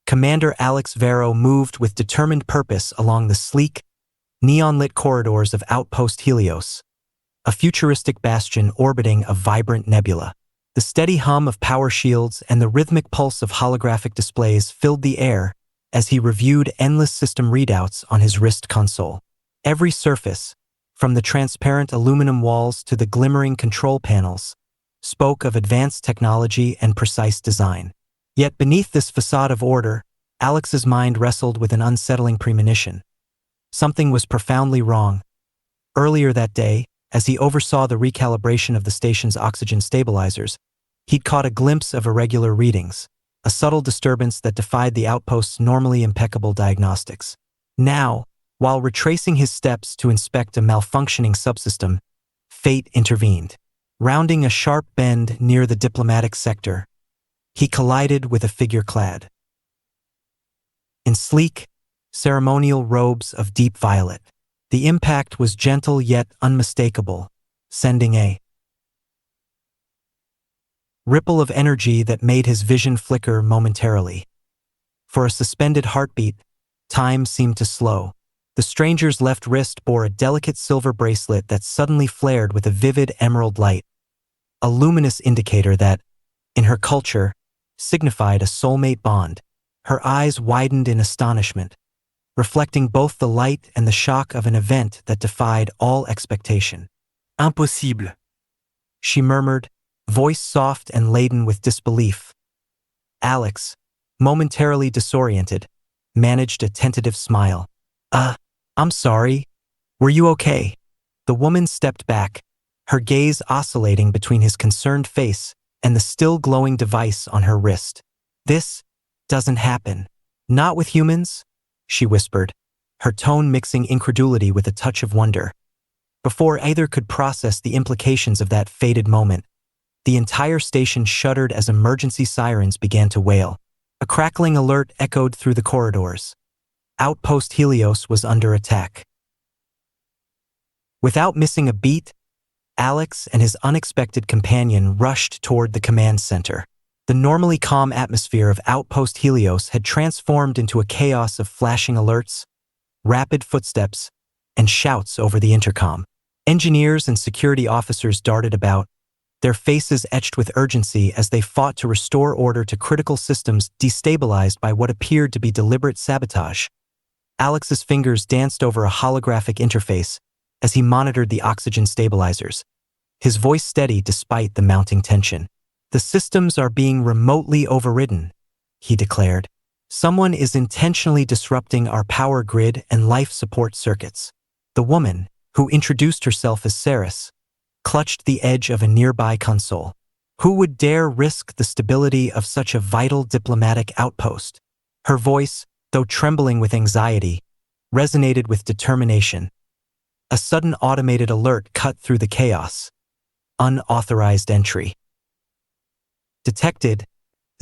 Commander Alex Vero moved with determined purpose along the sleek, neon-lit corridors of Outpost Helios, a futuristic bastion orbiting a vibrant nebula. The steady hum of power shields and the rhythmic pulse of holographic displays filled the air as he reviewed endless system readouts on his wrist console. Every surface, from the transparent aluminum walls to the glimmering control panels, spoke of advanced technology and precise design. Yet beneath this facade of order, Alex's mind wrestled with an unsettling premonition. Something was profoundly wrong. Earlier that day, as he oversaw the recalibration of the station's oxygen stabilizers, he'd caught a glimpse of irregular readings, a subtle disturbance that defied the outpost's normally impeccable diagnostics. Now, while retracing his steps to inspect a malfunctioning subsystem, fate intervened. Rounding a sharp bend near the diplomatic sector, he collided with a figure clad in sleek, ceremonial robes of deep violet. The impact was gentle yet unmistakable, sending a ripple of energy that made his vision flicker momentarily. For a suspended heartbeat, time seemed to slow. The stranger's left wrist bore a delicate silver bracelet that suddenly flared with a vivid emerald light, a luminous indicator that, in her culture, signified a soulmate bond. Her eyes widened in astonishment, reflecting both the light and the shock of an event that defied all expectation. Impossible, she murmured, voice soft and laden with disbelief. Alex, momentarily disoriented, managed a tentative smile. I'm sorry. Were you okay? The woman stepped back, her gaze oscillating between his concerned face and the still glowing device on her wrist. This doesn't happen. Not with humans, she whispered, her tone mixing incredulity with a touch of wonder. Before either could process the implications of that fated moment, the entire station shuddered as emergency sirens began to wail. A crackling alert echoed through the corridors. Outpost Helios was under attack. Without missing a beat, Alex and his unexpected companion rushed toward the command center. The normally calm atmosphere of Outpost Helios had transformed into a chaos of flashing alerts, rapid footsteps, and shouts over the intercom. Engineers and security officers darted about, their faces etched with urgency as they fought to restore order to critical systems destabilized by what appeared to be deliberate sabotage. Alex's fingers danced over a holographic interface as he monitored the oxygen stabilizers, his voice steady despite the mounting tension. "The systems are being remotely overridden," he declared. "Someone is intentionally disrupting our power grid and life support circuits." The woman, who introduced herself as Saris, clutched the edge of a nearby console. Who would dare risk the stability of such a vital diplomatic outpost? Her voice, though trembling with anxiety, resonated with determination. A sudden automated alert cut through the chaos. Unauthorized entry. Detected.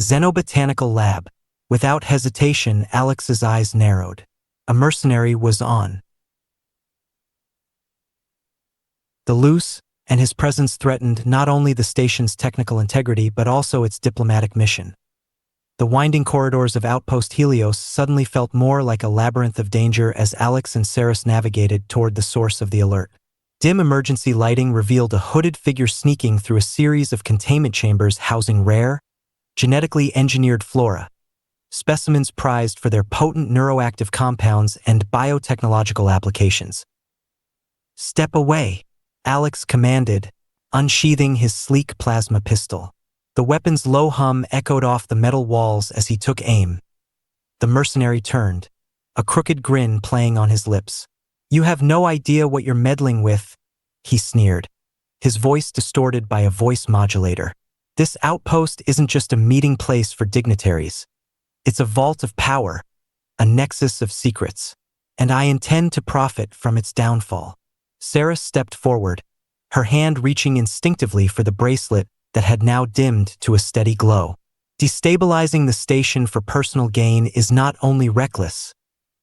Xenobotanical lab. Without hesitation, Alex's eyes narrowed. A mercenary was on the loose, and his presence threatened not only the station's technical integrity but also its diplomatic mission. The winding corridors of Outpost Helios suddenly felt more like a labyrinth of danger as Alex and Saris navigated toward the source of the alert. Dim emergency lighting revealed a hooded figure sneaking through a series of containment chambers housing rare, genetically engineered flora, specimens prized for their potent neuroactive compounds and biotechnological applications. "Step away," Alex commanded, unsheathing his sleek plasma pistol. The weapon's low hum echoed off the metal walls as he took aim. The mercenary turned, a crooked grin playing on his lips. "You have no idea what you're meddling with," he sneered, his voice distorted by a voice modulator. "This outpost isn't just a meeting place for dignitaries. It's a vault of power, a nexus of secrets, and I intend to profit from its downfall." Sarah stepped forward, her hand reaching instinctively for the bracelet that had now dimmed to a steady glow. Destabilizing the station for personal gain is not only reckless,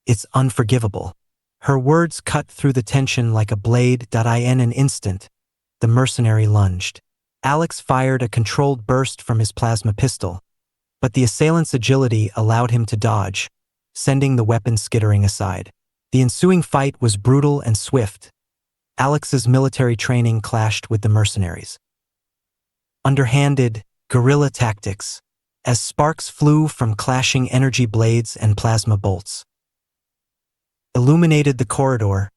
it's unforgivable. Her words cut through the tension like a blade. In an instant, the mercenary lunged. Alex fired a controlled burst from his plasma pistol, but the assailant's agility allowed him to dodge, sending the weapon skittering aside. The ensuing fight was brutal and swift. Alex's military training clashed with the mercenaries. Underhanded, guerrilla tactics, as sparks flew from clashing energy blades and plasma bolts. Illuminated the corridor,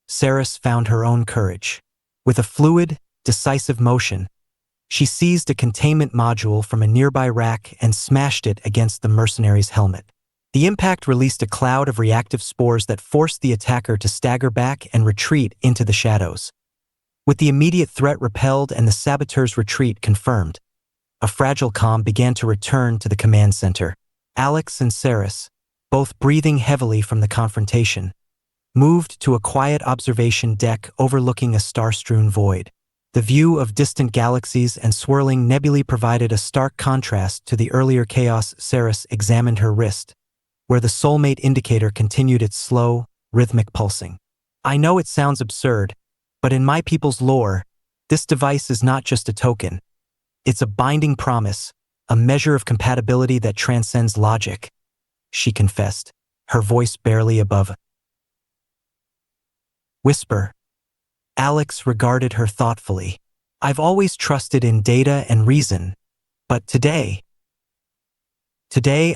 Ceres found her own courage. With a fluid, decisive motion, she seized a containment module from a nearby rack and smashed it against the mercenary's helmet. The impact released a cloud of reactive spores that forced the attacker to stagger back and retreat into the shadows. With the immediate threat repelled and the saboteur's retreat confirmed, a fragile calm began to return to the command center. Alex and Ceres, both breathing heavily from the confrontation, moved to a quiet observation deck overlooking a star-strewn void. The view of distant galaxies and swirling nebulae provided a stark contrast to the earlier chaos. Ceres examined her wrist, where the soulmate indicator continued its slow, rhythmic pulsing. I know it sounds absurd, but in my people's lore, this device is not just a token. It's a binding promise, a measure of compatibility that transcends logic, she confessed, her voice barely above whisper. Alex regarded her thoughtfully. I've always trusted in data and reason, but today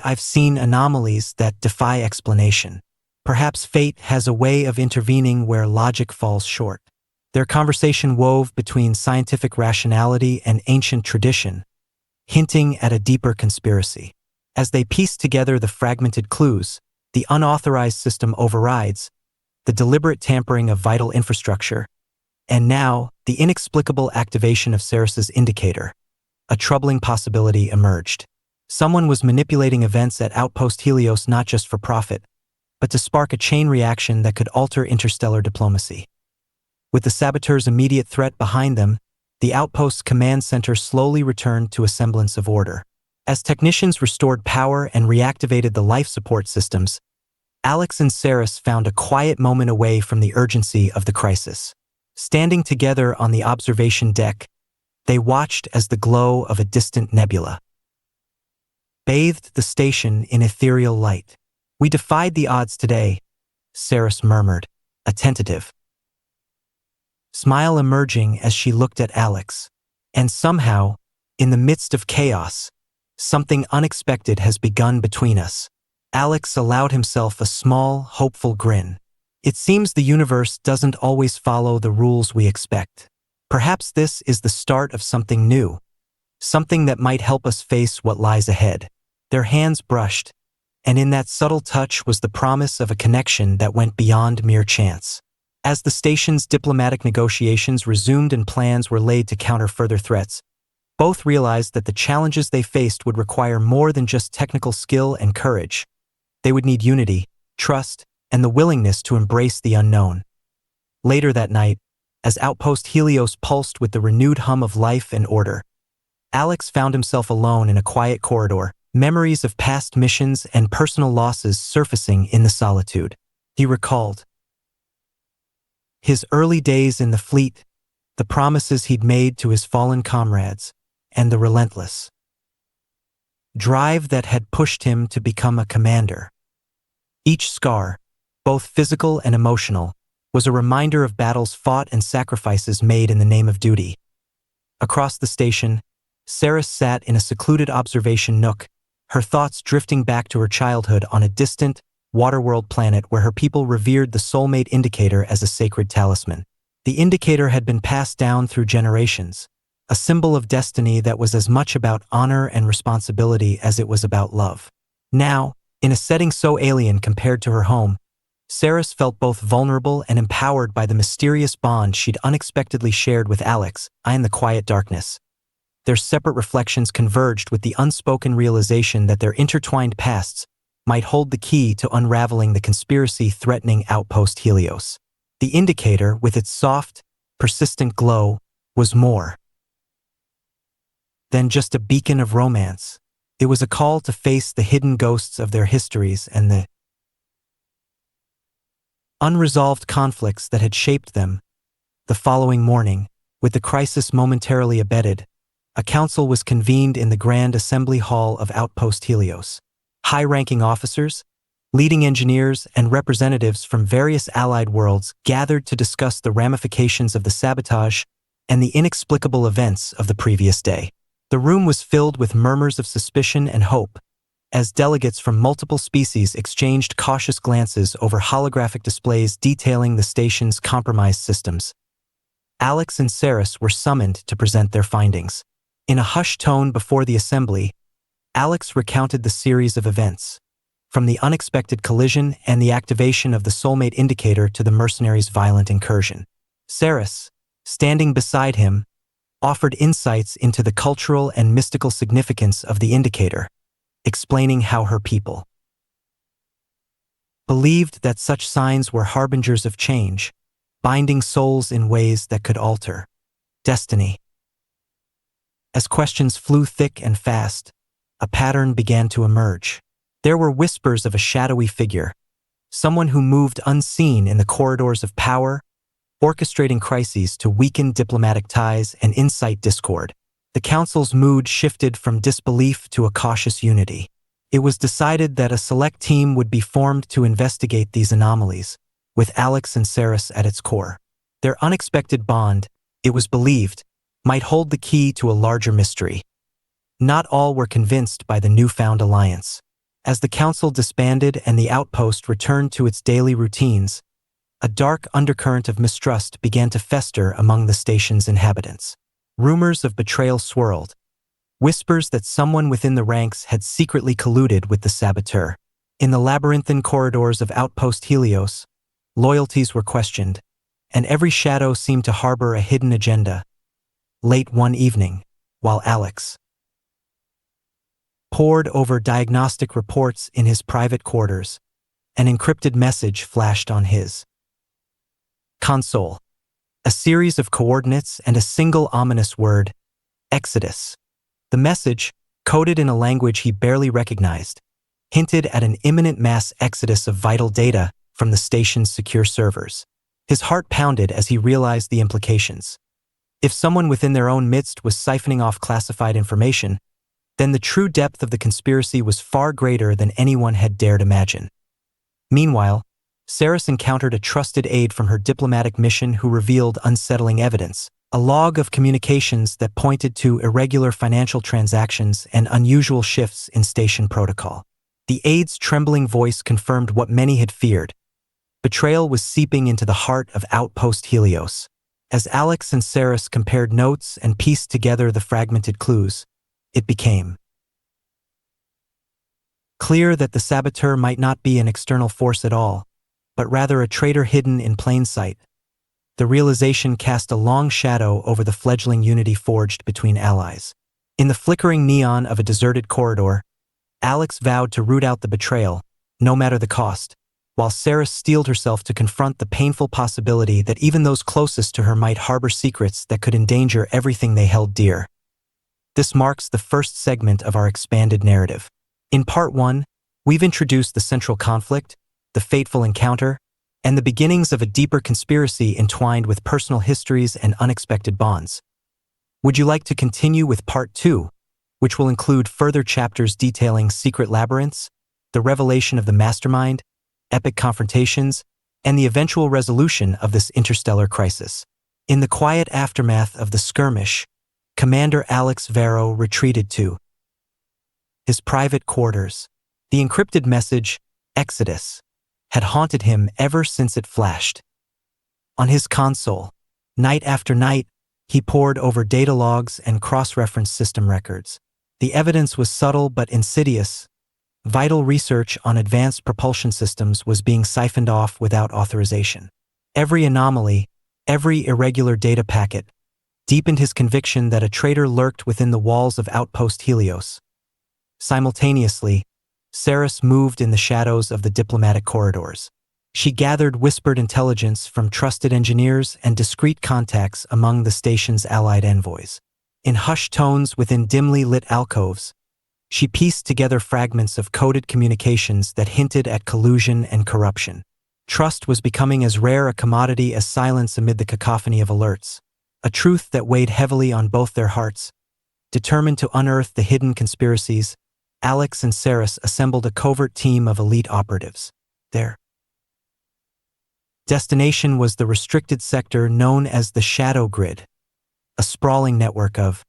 I've seen anomalies that defy explanation. Perhaps fate has a way of intervening where logic falls short. Their conversation wove between scientific rationality and ancient tradition, hinting at a deeper conspiracy. As they pieced together the fragmented clues, the unauthorized system overrides, the deliberate tampering of vital infrastructure, and now the inexplicable activation of Ceres's indicator, a troubling possibility emerged. Someone was manipulating events at Outpost Helios not just for profit, but to spark a chain reaction that could alter interstellar diplomacy. With the saboteur's immediate threat behind them, the outpost's command center slowly returned to a semblance of order. As technicians restored power and reactivated the life support systems, Alex and Ceres found a quiet moment away from the urgency of the crisis. Standing together on the observation deck, they watched as the glow of a distant nebula bathed the station in ethereal light. We defied the odds today, Ceres murmured, a tentative smile emerging as she looked at Alex. And somehow, in the midst of chaos, something unexpected has begun between us. Alex allowed himself a small, hopeful grin. It seems the universe doesn't always follow the rules we expect. Perhaps this is the start of something new, something that might help us face what lies ahead. Their hands brushed, and in that subtle touch was the promise of a connection that went beyond mere chance. As the station's diplomatic negotiations resumed and plans were laid to counter further threats, both realized that the challenges they faced would require more than just technical skill and courage. They would need unity, trust, and the willingness to embrace the unknown. Later that night, as Outpost Helios pulsed with the renewed hum of life and order, Alex found himself alone in a quiet corridor, memories of past missions and personal losses surfacing in the solitude. He recalled his early days in the fleet, the promises he'd made to his fallen comrades, and the relentless drive that had pushed him to become a commander. Each scar, both physical and emotional, was a reminder of battles fought and sacrifices made in the name of duty. Across the station, Ceres sat in a secluded observation nook, her thoughts drifting back to her childhood on a distant, waterworld planet where her people revered the soulmate indicator as a sacred talisman. The indicator had been passed down through generations, a symbol of destiny that was as much about honor and responsibility as it was about love. Now, in a setting so alien compared to her home, Ceres felt both vulnerable and empowered by the mysterious bond she'd unexpectedly shared with Alex in the quiet darkness. Their separate reflections converged with the unspoken realization that their intertwined pasts might hold the key to unraveling the conspiracy threatening Outpost Helios. The indicator, with its soft, persistent glow, was more than just a beacon of romance. It was a call to face the hidden ghosts of their histories and the unresolved conflicts that had shaped them. The following morning, with the crisis momentarily abated, a council was convened in the Grand Assembly Hall of Outpost Helios. High-ranking officers, leading engineers, and representatives from various allied worlds gathered to discuss the ramifications of the sabotage and the inexplicable events of the previous day. The room was filled with murmurs of suspicion and hope, as delegates from multiple species exchanged cautious glances over holographic displays detailing the station's compromised systems. Alex and Saris were summoned to present their findings. In a hushed tone before the assembly, Alex recounted the series of events, from the unexpected collision and the activation of the soulmate indicator to the mercenaries' violent incursion. Saris, standing beside him, offered insights into the cultural and mystical significance of the indicator, explaining how her people believed that such signs were harbingers of change, binding souls in ways that could alter destiny. As questions flew thick and fast, a pattern began to emerge. There were whispers of a shadowy figure, someone who moved unseen in the corridors of power, orchestrating crises to weaken diplomatic ties and incite discord. The council's mood shifted from disbelief to a cautious unity. It was decided that a select team would be formed to investigate these anomalies, with Alex and Saris at its core. Their unexpected bond, it was believed, might hold the key to a larger mystery. Not all were convinced by the newfound alliance. As the council disbanded and the outpost returned to its daily routines, a dark undercurrent of mistrust began to fester among the station's inhabitants. Rumors of betrayal swirled, whispers that someone within the ranks had secretly colluded with the saboteur. In the labyrinthine corridors of Outpost Helios, loyalties were questioned, and every shadow seemed to harbor a hidden agenda. Late one evening, while Alex pored over diagnostic reports in his private quarters, an encrypted message flashed on his console. A series of coordinates and a single ominous word, Exodus. The message, coded in a language he barely recognized, hinted at an imminent mass exodus of vital data from the station's secure servers. His heart pounded as he realized the implications. If someone within their own midst was siphoning off classified information, then the true depth of the conspiracy was far greater than anyone had dared imagine. Meanwhile, Saris encountered a trusted aide from her diplomatic mission who revealed unsettling evidence, a log of communications that pointed to irregular financial transactions and unusual shifts in station protocol. The aide's trembling voice confirmed what many had feared. Betrayal was seeping into the heart of Outpost Helios. As Alex and Saris compared notes and pieced together the fragmented clues, it became clear that the saboteur might not be an external force at all, but rather a traitor hidden in plain sight. The realization cast a long shadow over the fledgling unity forged between allies. In the flickering neon of a deserted corridor, Alex vowed to root out the betrayal, no matter the cost, while Saris steeled herself to confront the painful possibility that even those closest to her might harbor secrets that could endanger everything they held dear. This marks the first segment of our expanded narrative. In Part 1, we've introduced the central conflict, the fateful encounter, and the beginnings of a deeper conspiracy entwined with personal histories and unexpected bonds. Would you like to continue with Part 2, which will include further chapters detailing secret labyrinths, the revelation of the mastermind, epic confrontations, and the eventual resolution of this interstellar crisis? In the quiet aftermath of the skirmish, Commander Alex Varro retreated to his private quarters. The encrypted message, Exodus, had haunted him ever since it flashed. On his console, night after night, he pored over data logs and cross-referenced system records. The evidence was subtle but insidious. Vital research on advanced propulsion systems was being siphoned off without authorization. Every anomaly, every irregular data packet, deepened his conviction that a traitor lurked within the walls of Outpost Helios. Simultaneously, Saris moved in the shadows of the diplomatic corridors. She gathered whispered intelligence from trusted engineers and discreet contacts among the station's allied envoys. In hushed tones within dimly lit alcoves, she pieced together fragments of coded communications that hinted at collusion and corruption. Trust was becoming as rare a commodity as silence amid the cacophony of alerts, a truth that weighed heavily on both their hearts. Determined to unearth the hidden conspiracies, Alex and Saris assembled a covert team of elite operatives. Their destination was the restricted sector known as the Shadow Grid, a sprawling network of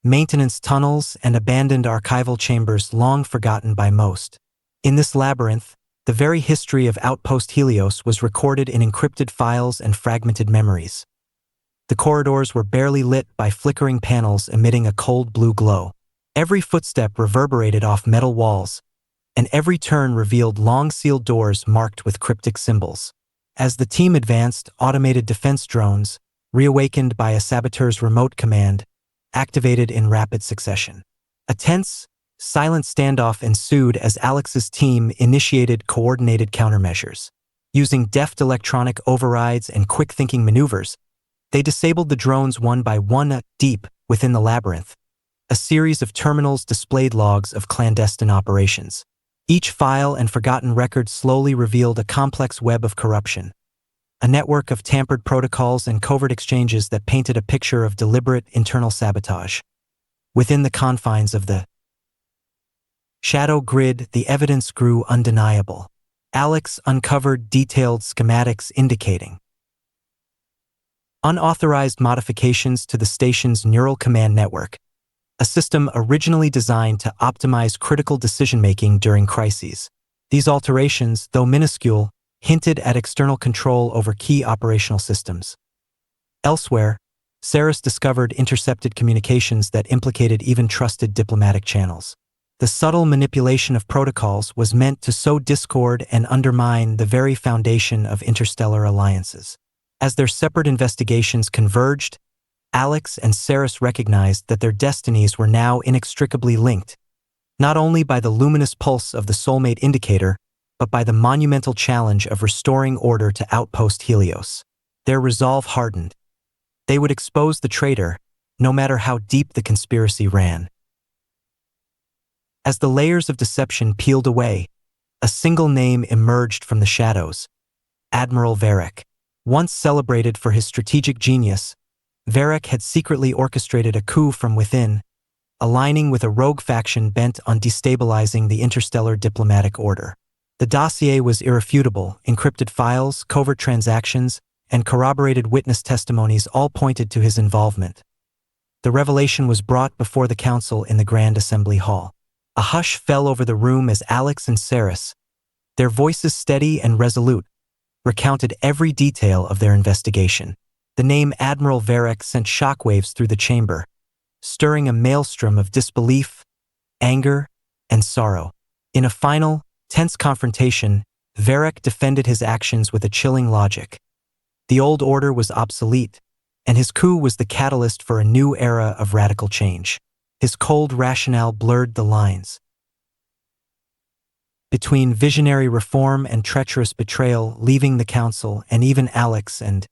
maintenance tunnels and abandoned archival chambers long forgotten by most. In this labyrinth, the very history of Outpost Helios was recorded in encrypted files and fragmented memories. The corridors were barely lit by flickering panels emitting a cold blue glow. Every footstep reverberated off metal walls, and every turn revealed long-sealed doors marked with cryptic symbols. As the team advanced, automated defense drones, reawakened by a saboteur's remote command, activated in rapid succession. A tense, silent standoff ensued as Alex's team initiated coordinated countermeasures. Using deft electronic overrides and quick-thinking maneuvers, they disabled the drones one by one deep within the labyrinth. A series of terminals displayed logs of clandestine operations. Each file and forgotten record slowly revealed a complex web of corruption, a network of tampered protocols and covert exchanges that painted a picture of deliberate internal sabotage. Within the confines of the Shadow Grid, the evidence grew undeniable. Alex uncovered detailed schematics indicating unauthorized modifications to the station's neural command network, a system originally designed to optimize critical decision-making during crises. These alterations, though minuscule, hinted at external control over key operational systems. Elsewhere, Saris discovered intercepted communications that implicated even trusted diplomatic channels. The subtle manipulation of protocols was meant to sow discord and undermine the very foundation of interstellar alliances. As their separate investigations converged, Alex and Saris recognized that their destinies were now inextricably linked, not only by the luminous pulse of the soulmate indicator, but by the monumental challenge of restoring order to Outpost Helios. Their resolve hardened. They would expose the traitor, no matter how deep the conspiracy ran. As the layers of deception peeled away, a single name emerged from the shadows: Admiral Varric. Once celebrated for his strategic genius, Varric had secretly orchestrated a coup from within, aligning with a rogue faction bent on destabilizing the interstellar diplomatic order. The dossier was irrefutable. Encrypted files, covert transactions, and corroborated witness testimonies all pointed to his involvement. The revelation was brought before the council in the Grand Assembly Hall. A hush fell over the room as Alex and Saris, their voices steady and resolute, recounted every detail of their investigation. The name Admiral Varric sent shockwaves through the chamber, stirring a maelstrom of disbelief, anger, and sorrow. In a final, tense confrontation, Varric defended his actions with a chilling logic. The old order was obsolete, and his coup was the catalyst for a new era of radical change. His cold rationale blurred the lines between visionary reform and treacherous betrayal, leaving the council and even Alex and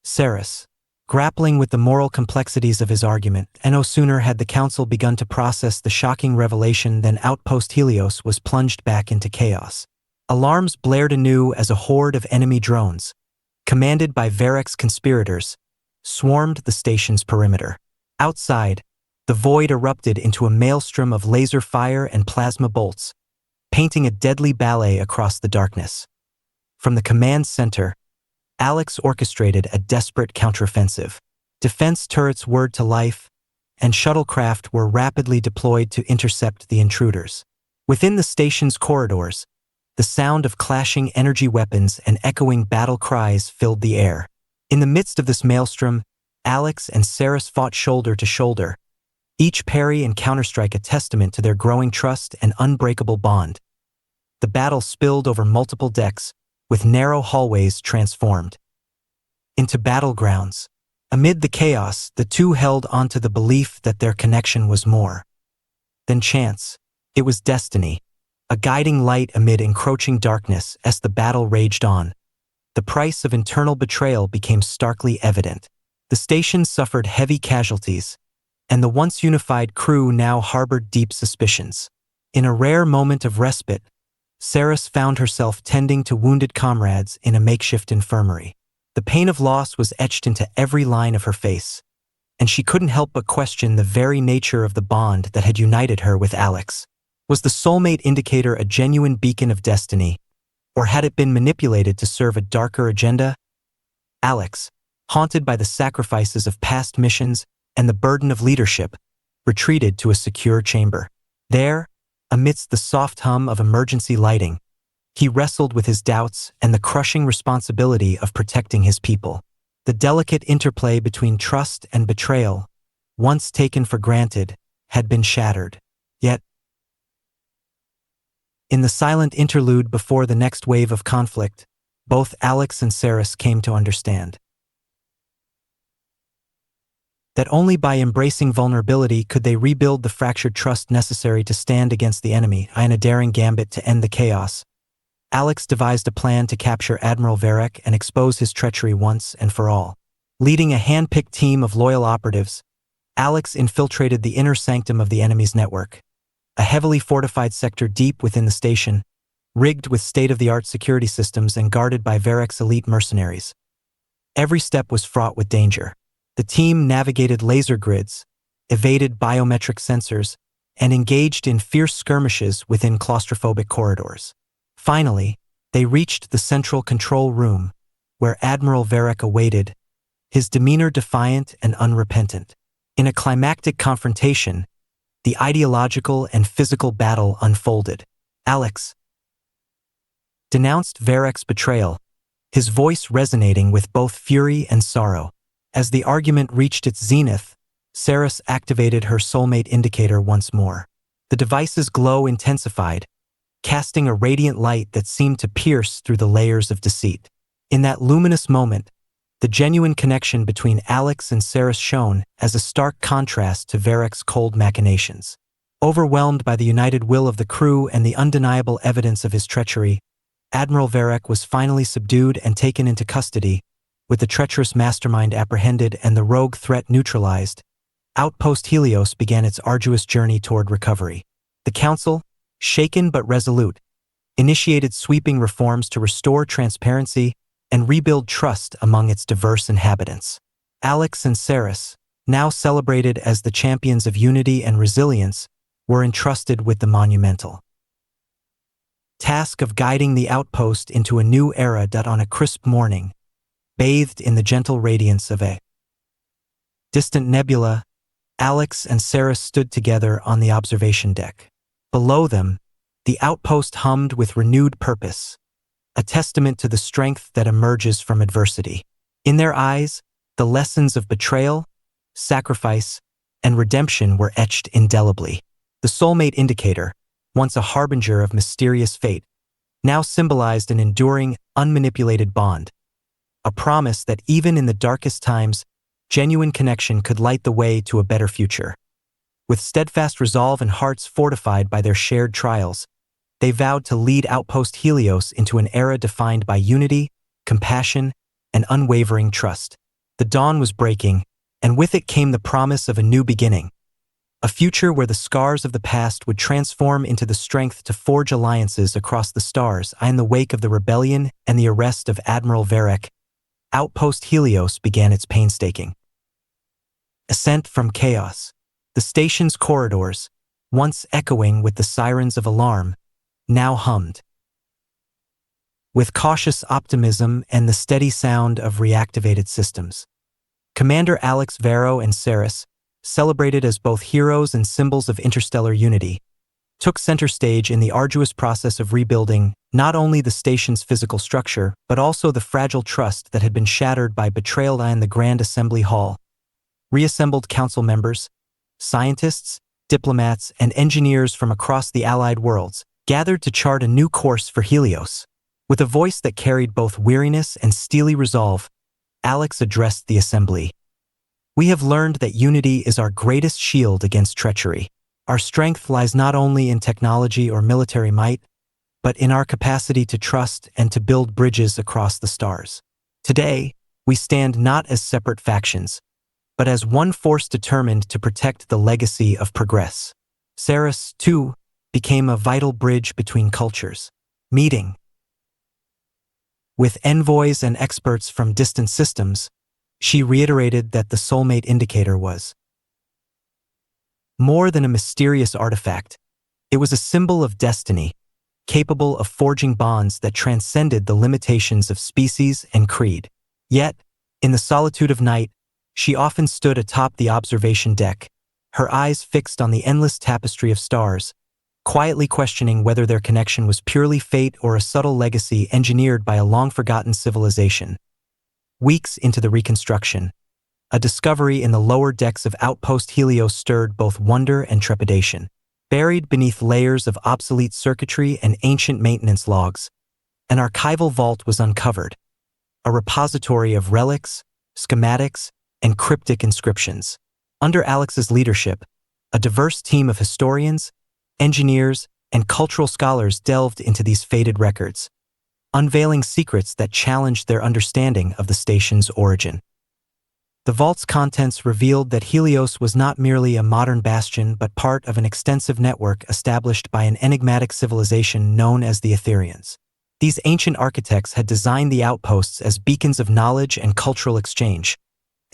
Saris grappling with the moral complexities of his argument. And no sooner had the council begun to process the shocking revelation than Outpost Helios was plunged back into chaos. Alarms blared anew as a horde of enemy drones, commanded by Varric's conspirators, swarmed the station's perimeter. Outside, the void erupted into a maelstrom of laser fire and plasma bolts, painting a deadly ballet across the darkness. From the command center, Alex orchestrated a desperate counteroffensive. Defense turrets whirred to life, and shuttlecraft were rapidly deployed to intercept the intruders. Within the station's corridors, the sound of clashing energy weapons and echoing battle cries filled the air. In the midst of this maelstrom, Alex and Saris fought shoulder to shoulder, each parry and counterstrike a testament to their growing trust and unbreakable bond. The battle spilled over multiple decks, with narrow hallways transformed into battlegrounds. Amid the chaos, the two held onto the belief that their connection was more than chance. It was destiny, a guiding light amid encroaching darkness as the battle raged on. The price of internal betrayal became starkly evident. The station suffered heavy casualties, and the once unified crew now harbored deep suspicions. In a rare moment of respite, Saris found herself tending to wounded comrades in a makeshift infirmary. The pain of loss was etched into every line of her face, and she couldn't help but question the very nature of the bond that had united her with Alex. Was the soulmate indicator a genuine beacon of destiny, or had it been manipulated to serve a darker agenda? Alex, haunted by the sacrifices of past missions and the burden of leadership, retreated to a secure chamber. There, amidst the soft hum of emergency lighting, he wrestled with his doubts and the crushing responsibility of protecting his people. The delicate interplay between trust and betrayal, once taken for granted, had been shattered. Yet, in the silent interlude before the next wave of conflict, both Alex and Saris came to understand that only by embracing vulnerability could they rebuild the fractured trust necessary to stand against the enemy. In a daring gambit to end the chaos, Alex devised a plan to capture Admiral Varek and expose his treachery once and for all. Leading a hand-picked team of loyal operatives, Alex infiltrated the inner sanctum of the enemy's network, a heavily fortified sector deep within the station, rigged with state-of-the-art security systems and guarded by Varek's elite mercenaries. Every step was fraught with danger. The team navigated laser grids, evaded biometric sensors, and engaged in fierce skirmishes within claustrophobic corridors. Finally, they reached the central control room, where Admiral Varek awaited, his demeanor defiant and unrepentant. In a climactic confrontation, the ideological and physical battle unfolded. Alex denounced Varek's betrayal, his voice resonating with both fury and sorrow. As the argument reached its zenith, Saris activated her soulmate indicator once more. The device's glow intensified, casting a radiant light that seemed to pierce through the layers of deceit. In that luminous moment, the genuine connection between Alex and Saris shone as a stark contrast to Varek's cold machinations. Overwhelmed by the united will of the crew and the undeniable evidence of his treachery, Admiral Varek was finally subdued and taken into custody. With the treacherous mastermind apprehended and the rogue threat neutralized, Outpost Helios began its arduous journey toward recovery. The Council, shaken but resolute, initiated sweeping reforms to restore transparency and rebuild trust among its diverse inhabitants. Alex and Saris, now celebrated as the champions of unity and resilience, were entrusted with the monumental task of guiding the outpost into a new era. On a crisp morning, bathed in the gentle radiance of a distant nebula, Alex and Saris stood together on the observation deck. Below them, the outpost hummed with renewed purpose, a testament to the strength that emerges from adversity. In their eyes, the lessons of betrayal, sacrifice, and redemption were etched indelibly. The soulmate indicator, once a harbinger of mysterious fate, now symbolized an enduring, unmanipulated bond, a promise that even in the darkest times, genuine connection could light the way to a better future. With steadfast resolve and hearts fortified by their shared trials, they vowed to lead Outpost Helios into an era defined by unity, compassion, and unwavering trust. The dawn was breaking, and with it came the promise of a new beginning, a future where the scars of the past would transform into the strength to forge alliances across the stars. In the wake of the rebellion and the arrest of Admiral Varek, Outpost Helios began its painstaking ascent from chaos. The station's corridors, once echoing with the sirens of alarm, now hummed with cautious optimism and the steady sound of reactivated systems. Commander Alex Varro and Saris, celebrated as both heroes and symbols of interstellar unity, took center stage in the arduous process of rebuilding not only the station's physical structure, but also the fragile trust that had been shattered by betrayal. In the Grand Assembly Hall, reassembled council members, scientists, diplomats, and engineers from across the allied worlds gathered to chart a new course for Helios. With a voice that carried both weariness and steely resolve, Alex addressed the assembly. "We have learned that unity is our greatest shield against treachery. Our strength lies not only in technology or military might, but in our capacity to trust and to build bridges across the stars. Today, we stand not as separate factions, but as one force determined to protect the legacy of progress." Saris, too, became a vital bridge between cultures. Meeting with envoys and experts from distant systems, She reiterated that the soulmate indicator was more than a mysterious artifact. It was a symbol of destiny, capable of forging bonds that transcended the limitations of species and creed. Yet, in the solitude of night, she often stood atop the observation deck, her eyes fixed on the endless tapestry of stars, quietly questioning whether their connection was purely fate or a subtle legacy engineered by a long-forgotten civilization. Weeks into the reconstruction, a discovery in the lower decks of Outpost Helios stirred both wonder and trepidation. Buried beneath layers of obsolete circuitry and ancient maintenance logs, an archival vault was uncovered, a repository of relics, schematics, and cryptic inscriptions. Under Alex's leadership, a diverse team of historians, engineers, and cultural scholars delved into these faded records, unveiling secrets that challenged their understanding of the station's origin. The vault's contents revealed that Helios was not merely a modern bastion but part of an extensive network established by an enigmatic civilization known as the Etherians. These ancient architects had designed the outposts as beacons of knowledge and cultural exchange,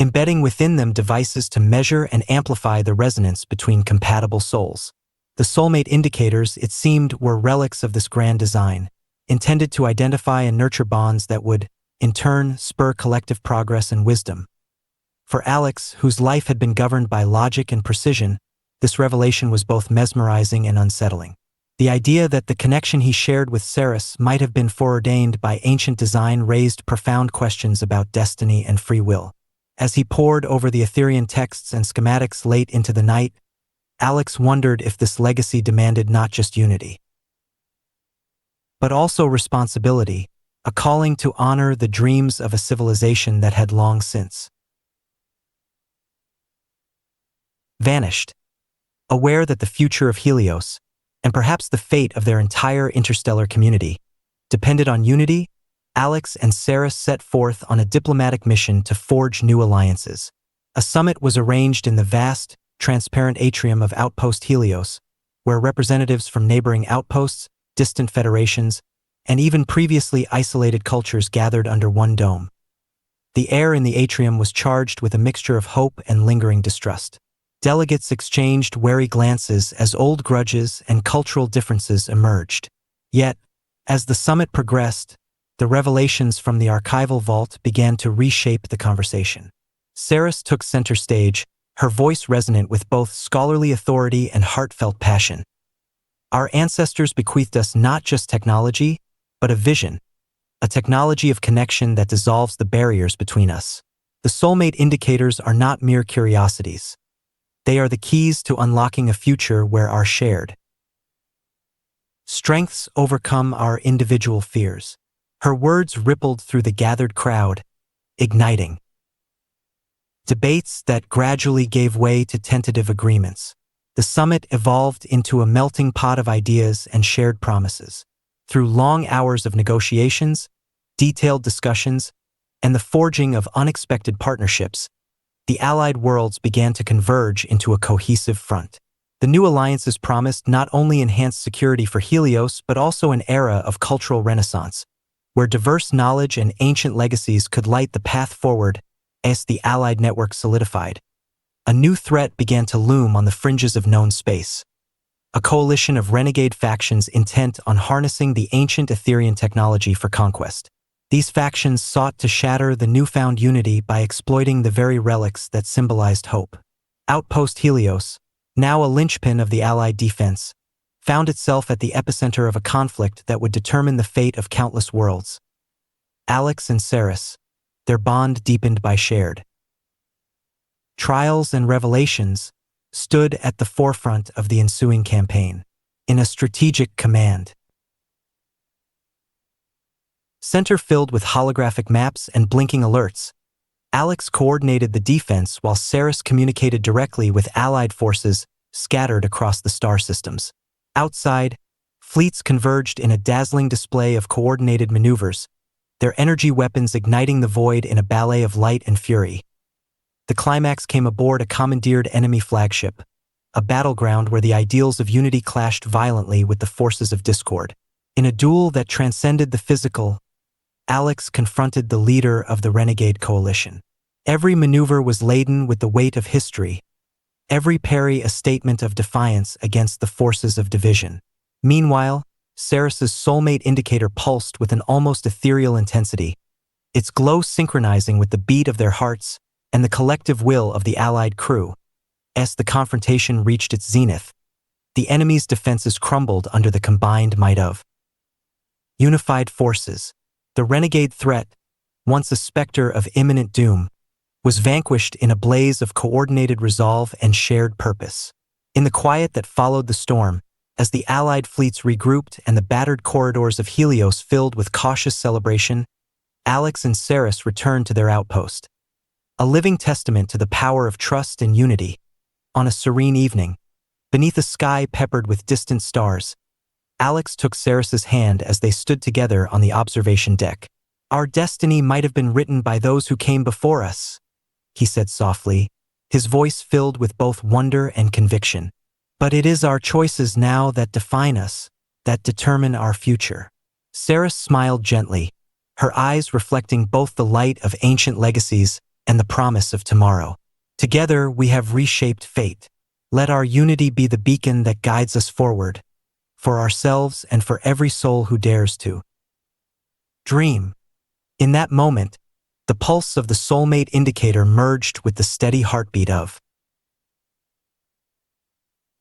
embedding within them devices to measure and amplify the resonance between compatible souls. The soulmate indicators, it seemed, were relics of this grand design, intended to identify and nurture bonds that would, in turn, spur collective progress and wisdom. For Alex, whose life had been governed by logic and precision, this revelation was both mesmerizing and unsettling. The idea that the connection he shared with Ceres might have been foreordained by ancient design raised profound questions about destiny and free will. As he pored over the Etherian texts and schematics late into the night, Alex wondered if this legacy demanded not just unity, but also responsibility, a calling to honor the dreams of a civilization that had long since vanished. Aware that the future of Helios, and perhaps the fate of their entire interstellar community, depended on unity, Alex and Ceres set forth on a diplomatic mission to forge new alliances. A summit was arranged in the vast, transparent atrium of Outpost Helios, where representatives from neighboring outposts, distant federations, and even previously isolated cultures gathered under one dome. The air in the atrium was charged with a mixture of hope and lingering distrust. Delegates exchanged wary glances as old grudges and cultural differences emerged. Yet, as the summit progressed, the revelations from the archival vault began to reshape the conversation. Ceres took center stage, her voice resonant with both scholarly authority and heartfelt passion. Our ancestors bequeathed us not just technology, but a vision, a technology of connection that dissolves the barriers between us. The soulmate indicators are not mere curiosities. They are the keys to unlocking a future where our shared strengths overcome our individual fears. Her words rippled through the gathered crowd, igniting debates that gradually gave way to tentative agreements. The summit evolved into a melting pot of ideas and shared promises. Through long hours of negotiations, detailed discussions, and the forging of unexpected partnerships, the allied worlds began to converge into a cohesive front. The new alliances promised not only enhanced security for Helios but also an era of cultural renaissance, where diverse knowledge and ancient legacies could light the path forward as the allied network solidified. A new threat began to loom on the fringes of known space. A coalition of renegade factions intent on harnessing the ancient Etherian technology for conquest. These factions sought to shatter the newfound unity by exploiting the very relics that symbolized hope. Outpost Helios, now a linchpin of the Allied defense, found itself at the epicenter of a conflict that would determine the fate of countless worlds. Alex and Ceres, their bond deepened by shared trials and revelations, stood at the forefront of the ensuing campaign. In a strategic command center filled with holographic maps and blinking alerts, Alex coordinated the defense while Ceres communicated directly with Allied forces scattered across the star systems. Outside, fleets converged in a dazzling display of coordinated maneuvers, their energy weapons igniting the void in a ballet of light and fury. The climax came aboard a commandeered enemy flagship, a battleground where the ideals of unity clashed violently with the forces of discord. In a duel that transcended the physical, Alex confronted the leader of the renegade coalition. Every maneuver was laden with the weight of history, every parry a statement of defiance against the forces of division. Meanwhile, Ceres's soulmate indicator pulsed with an almost ethereal intensity, its glow synchronizing with the beat of their hearts and the collective will of the allied crew. As the confrontation reached its zenith, the enemy's defenses crumbled under the combined might of unified forces. The renegade threat, once a specter of imminent doom, was vanquished in a blaze of coordinated resolve and shared purpose. In the quiet that followed the storm, as the Allied fleets regrouped and the battered corridors of Helios filled with cautious celebration, Alex and Ceres returned to their outpost. A living testament to the power of trust and unity. On a serene evening, beneath a sky peppered with distant stars, Alex took Ceres's hand as they stood together on the observation deck. "Our destiny might have been written by those who came before us," he said softly, his voice filled with both wonder and conviction. "But it is our choices now that define us, that determine our future." Ceres smiled gently, her eyes reflecting both the light of ancient legacies and the promise of tomorrow. "Together we have reshaped fate. Let our unity be the beacon that guides us forward, for ourselves and for every soul who dares to dream." In that moment, the pulse of the soulmate indicator merged with the steady heartbeat of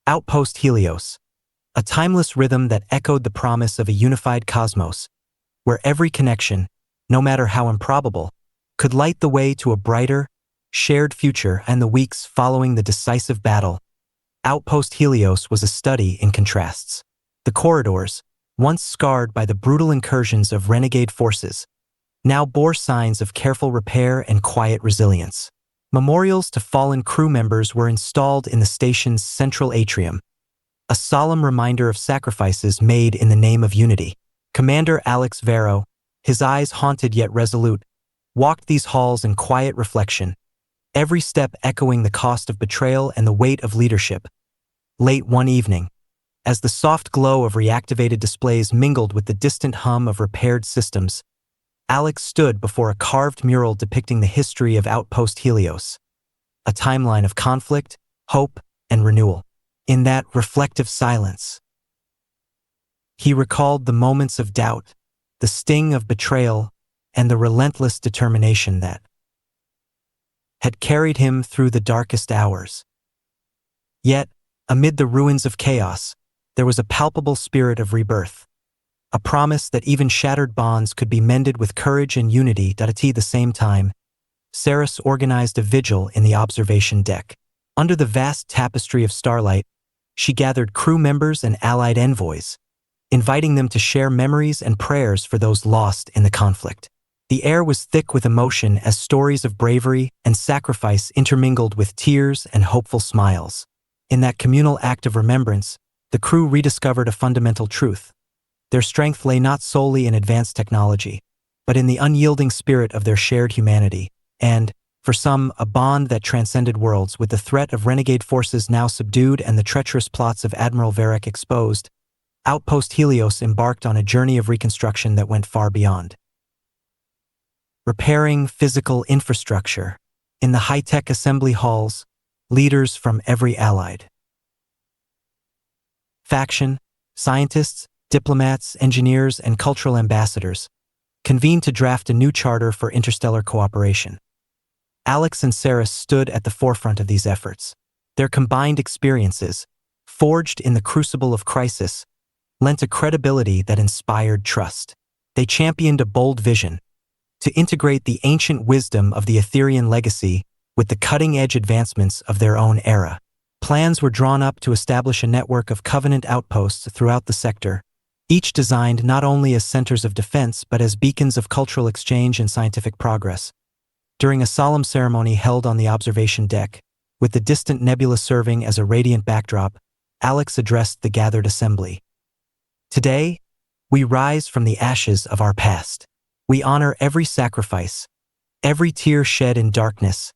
Outpost Helios, a timeless rhythm that echoed the promise of a unified cosmos, where every connection, no matter how improbable, could light the way to a brighter, shared future. And the weeks following the decisive battle, Outpost Helios was a study in contrasts. The corridors, once scarred by the brutal incursions of renegade forces, now bore signs of careful repair and quiet resilience. Memorials to fallen crew members were installed in the station's central atrium, a solemn reminder of sacrifices made in the name of unity. Commander Alex Vero, his eyes haunted yet resolute, walked these halls in quiet reflection, every step echoing the cost of betrayal and the weight of leadership. Late one evening, as the soft glow of reactivated displays mingled with the distant hum of repaired systems, Alex stood before a carved mural depicting the history of Outpost Helios, a timeline of conflict, hope, and renewal. In that reflective silence, he recalled the moments of doubt, the sting of betrayal, and the relentless determination that had carried him through the darkest hours. Yet, amid the ruins of chaos, there was a palpable spirit of rebirth, a promise that even shattered bonds could be mended with courage and unity. At the same time, Ceres organized a vigil in the observation deck. Under the vast tapestry of starlight, she gathered crew members and allied envoys, inviting them to share memories and prayers for those lost in the conflict. The air was thick with emotion as stories of bravery and sacrifice intermingled with tears and hopeful smiles. In that communal act of remembrance, the crew rediscovered a fundamental truth. Their strength lay not solely in advanced technology, but in the unyielding spirit of their shared humanity, and, for some, a bond that transcended worlds. With the threat of renegade forces now subdued and the treacherous plots of Admiral Varric exposed, Outpost Helios embarked on a journey of reconstruction that went far beyond repairing physical infrastructure. In the high-tech assembly halls, leaders from every allied faction, scientists, diplomats, engineers, and cultural ambassadors convened to draft a new charter for interstellar cooperation. Alex and Ceres stood at the forefront of these efforts. Their combined experiences, forged in the crucible of crisis, lent a credibility that inspired trust. They championed a bold vision to integrate the ancient wisdom of the Etherean legacy with the cutting-edge advancements of their own era. Plans were drawn up to establish a network of Covenant outposts throughout the sector, each designed not only as centers of defense but as beacons of cultural exchange and scientific progress. During a solemn ceremony held on the observation deck, with the distant nebula serving as a radiant backdrop, Alex addressed the gathered assembly. "Today, we rise from the ashes of our past. We honor every sacrifice, every tear shed in darkness,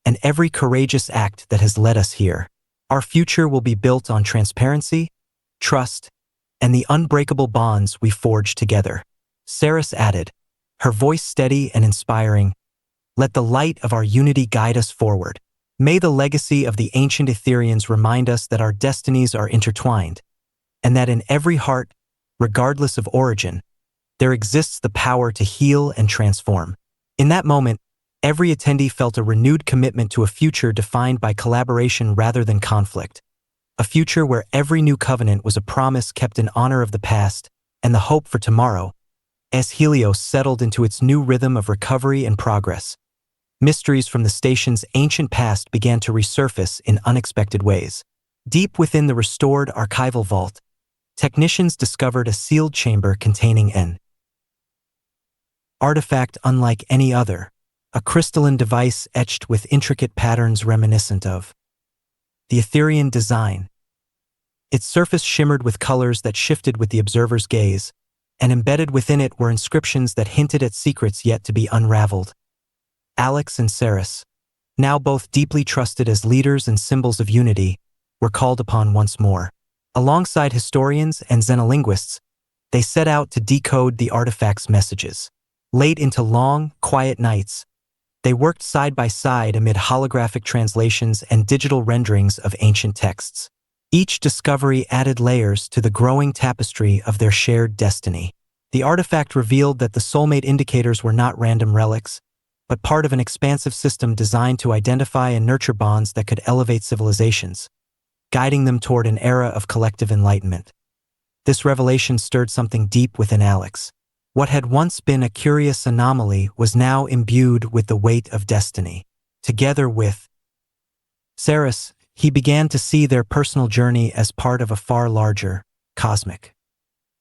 and every courageous act that has led us here. Our future will be built on transparency, trust, and the unbreakable bonds we forged together." Ceres added, her voice steady and inspiring, Let the light of our unity guide us forward. May the legacy of the ancient Ethereans remind us that our destinies are intertwined, and that in every heart, regardless of origin, there exists the power to heal and transform. In that moment, every attendee felt a renewed commitment to a future defined by collaboration rather than conflict. A future where every new covenant was a promise kept in honor of the past and the hope for tomorrow, as Helios settled into its new rhythm of recovery and progress. Mysteries from the station's ancient past began to resurface in unexpected ways. Deep within the restored archival vault, technicians discovered a sealed chamber containing an artifact unlike any other, a crystalline device etched with intricate patterns reminiscent of the Etherean design. Its surface shimmered with colors that shifted with the observer's gaze, and embedded within it were inscriptions that hinted at secrets yet to be unraveled. Alex and Ceres, now both deeply trusted as leaders and symbols of unity, were called upon once more. Alongside historians and xenolinguists, they set out to decode the artifact's messages. Late into long, quiet nights, they worked side by side amid holographic translations and digital renderings of ancient texts. Each discovery added layers to the growing tapestry of their shared destiny. The artifact revealed that the soulmate indicators were not random relics, but part of an expansive system designed to identify and nurture bonds that could elevate civilizations, guiding them toward an era of collective enlightenment. This revelation stirred something deep within Alex. What had once been a curious anomaly was now imbued with the weight of destiny. Together with Ceres, he began to see their personal journey as part of a far larger, cosmic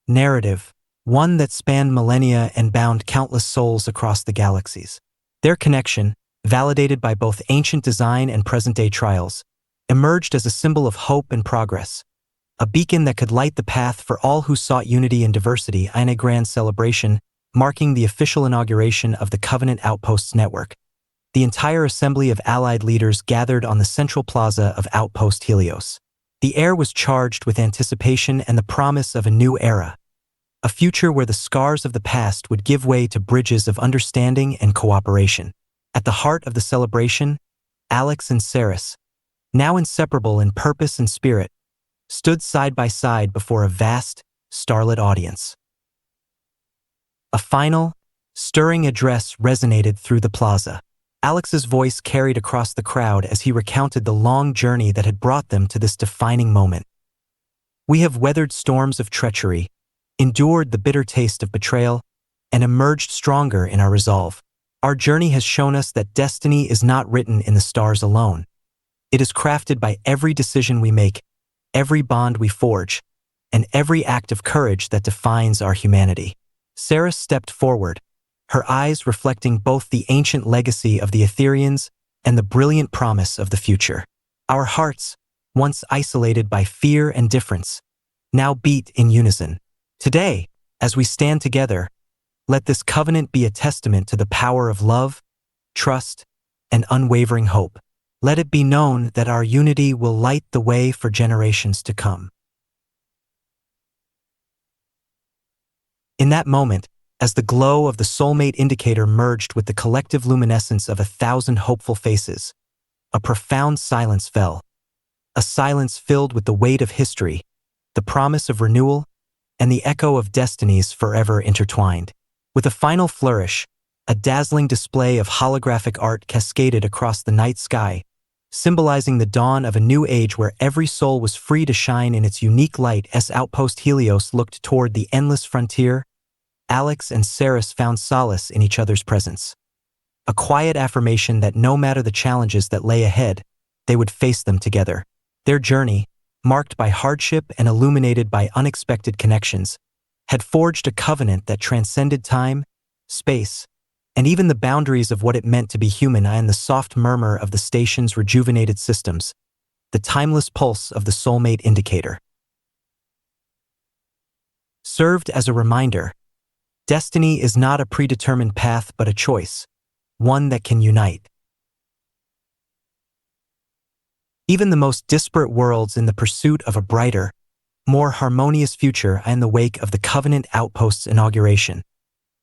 narrative, one that spanned millennia and bound countless souls across the galaxies. Their connection, validated by both ancient design and present-day trials, emerged as a symbol of hope and progress, a beacon that could light the path for all who sought unity and diversity in a grand celebration marking the official inauguration of the Covenant Outposts Network. The entire assembly of allied leaders gathered on the central plaza of Outpost Helios. The air was charged with anticipation and the promise of a new era, a future where the scars of the past would give way to bridges of understanding and cooperation. At the heart of the celebration, Alex and Ceres, now inseparable in purpose and spirit, stood side by side before a vast, starlit audience. A final, stirring address resonated through the plaza. Alex's voice carried across the crowd as he recounted the long journey that had brought them to this defining moment. We have weathered storms of treachery, endured the bitter taste of betrayal, and emerged stronger in our resolve. Our journey has shown us that destiny is not written in the stars alone. It is crafted by every decision we make, every bond we forge, and every act of courage that defines our humanity. Ceres stepped forward, her eyes reflecting both the ancient legacy of the Ethereans and the brilliant promise of the future. Our hearts, once isolated by fear and difference, now beat in unison. Today, as we stand together, let this covenant be a testament to the power of love, trust, and unwavering hope. Let it be known that our unity will light the way for generations to come. In that moment, as the glow of the soulmate indicator merged with the collective luminescence of 1,000 hopeful faces, a profound silence fell. A silence filled with the weight of history, the promise of renewal, and the echo of destinies forever intertwined. With a final flourish, a dazzling display of holographic art cascaded across the night sky, symbolizing the dawn of a new age where every soul was free to shine in its unique light. As Outpost Helios looked toward the endless frontier, Alex and Ceres found solace in each other's presence. A quiet affirmation that no matter the challenges that lay ahead, they would face them together. Their journey, marked by hardship and illuminated by unexpected connections, had forged a covenant that transcended time, space, and even the boundaries of what it meant to be human. And the soft murmur of the station's rejuvenated systems, the timeless pulse of the soulmate indicator, served as a reminder. Destiny is not a predetermined path but a choice, one that can unite. Even the most disparate worlds in the pursuit of a brighter, more harmonious future in the wake of the Covenant Outpost's inauguration.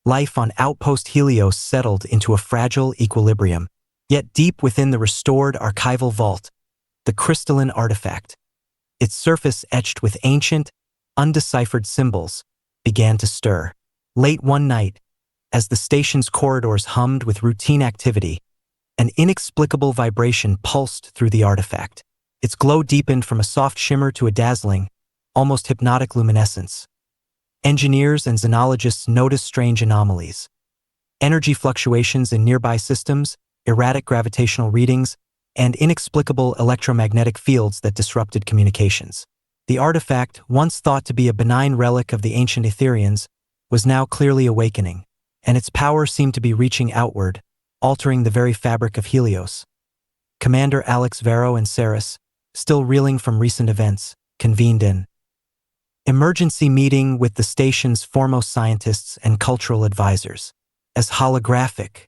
Life on Outpost Helios settled into a fragile equilibrium. Yet deep within the restored archival vault, the crystalline artifact, its surface etched with ancient, undeciphered symbols, began to stir. Late one night, as the station's corridors hummed with routine activity, an inexplicable vibration pulsed through the artifact. Its glow deepened from a soft shimmer to a dazzling, almost hypnotic luminescence. Engineers and xenologists noticed strange anomalies. Energy fluctuations in nearby systems, erratic gravitational readings, and inexplicable electromagnetic fields that disrupted communications. The artifact, once thought to be a benign relic of the ancient Etherians, was now clearly awakening, and its power seemed to be reaching outward, altering the very fabric of Helios. Commander Alex Vero and Saris, still reeling from recent events, convened an emergency meeting with the station's foremost scientists and cultural advisors. As holographic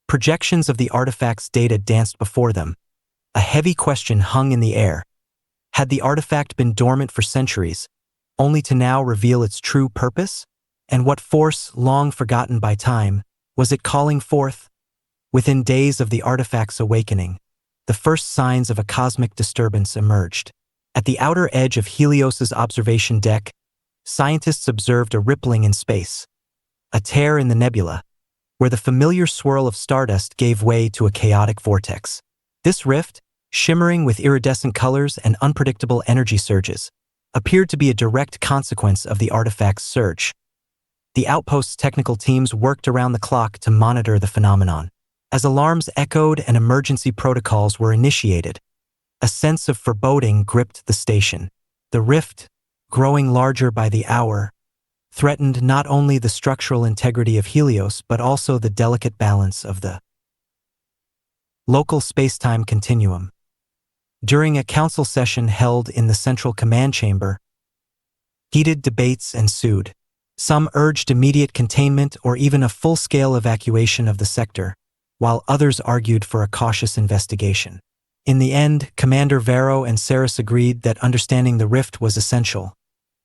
projections of the artifact's data danced before them, a heavy question hung in the air. Had the artifact been dormant for centuries, only to now reveal its true purpose? And what force, long forgotten by time, was it calling forth? Within days of the artifact's awakening, the first signs of a cosmic disturbance emerged. At the outer edge of Helios's observation deck, scientists observed a rippling in space, a tear in the nebula, where the familiar swirl of stardust gave way to a chaotic vortex. This rift, shimmering with iridescent colors and unpredictable energy surges, appeared to be a direct consequence of the artifact's surge. The outpost's technical teams worked around the clock to monitor the phenomenon. As alarms echoed and emergency protocols were initiated, a sense of foreboding gripped the station. The rift, growing larger by the hour, threatened not only the structural integrity of Helios but also the delicate balance of the local space-time continuum. During a council session held in the Central Command Chamber, heated debates ensued. Some urged immediate containment or even a full-scale evacuation of the sector, while others argued for a cautious investigation. In the end, Commander Vero and Saris agreed that understanding the rift was essential,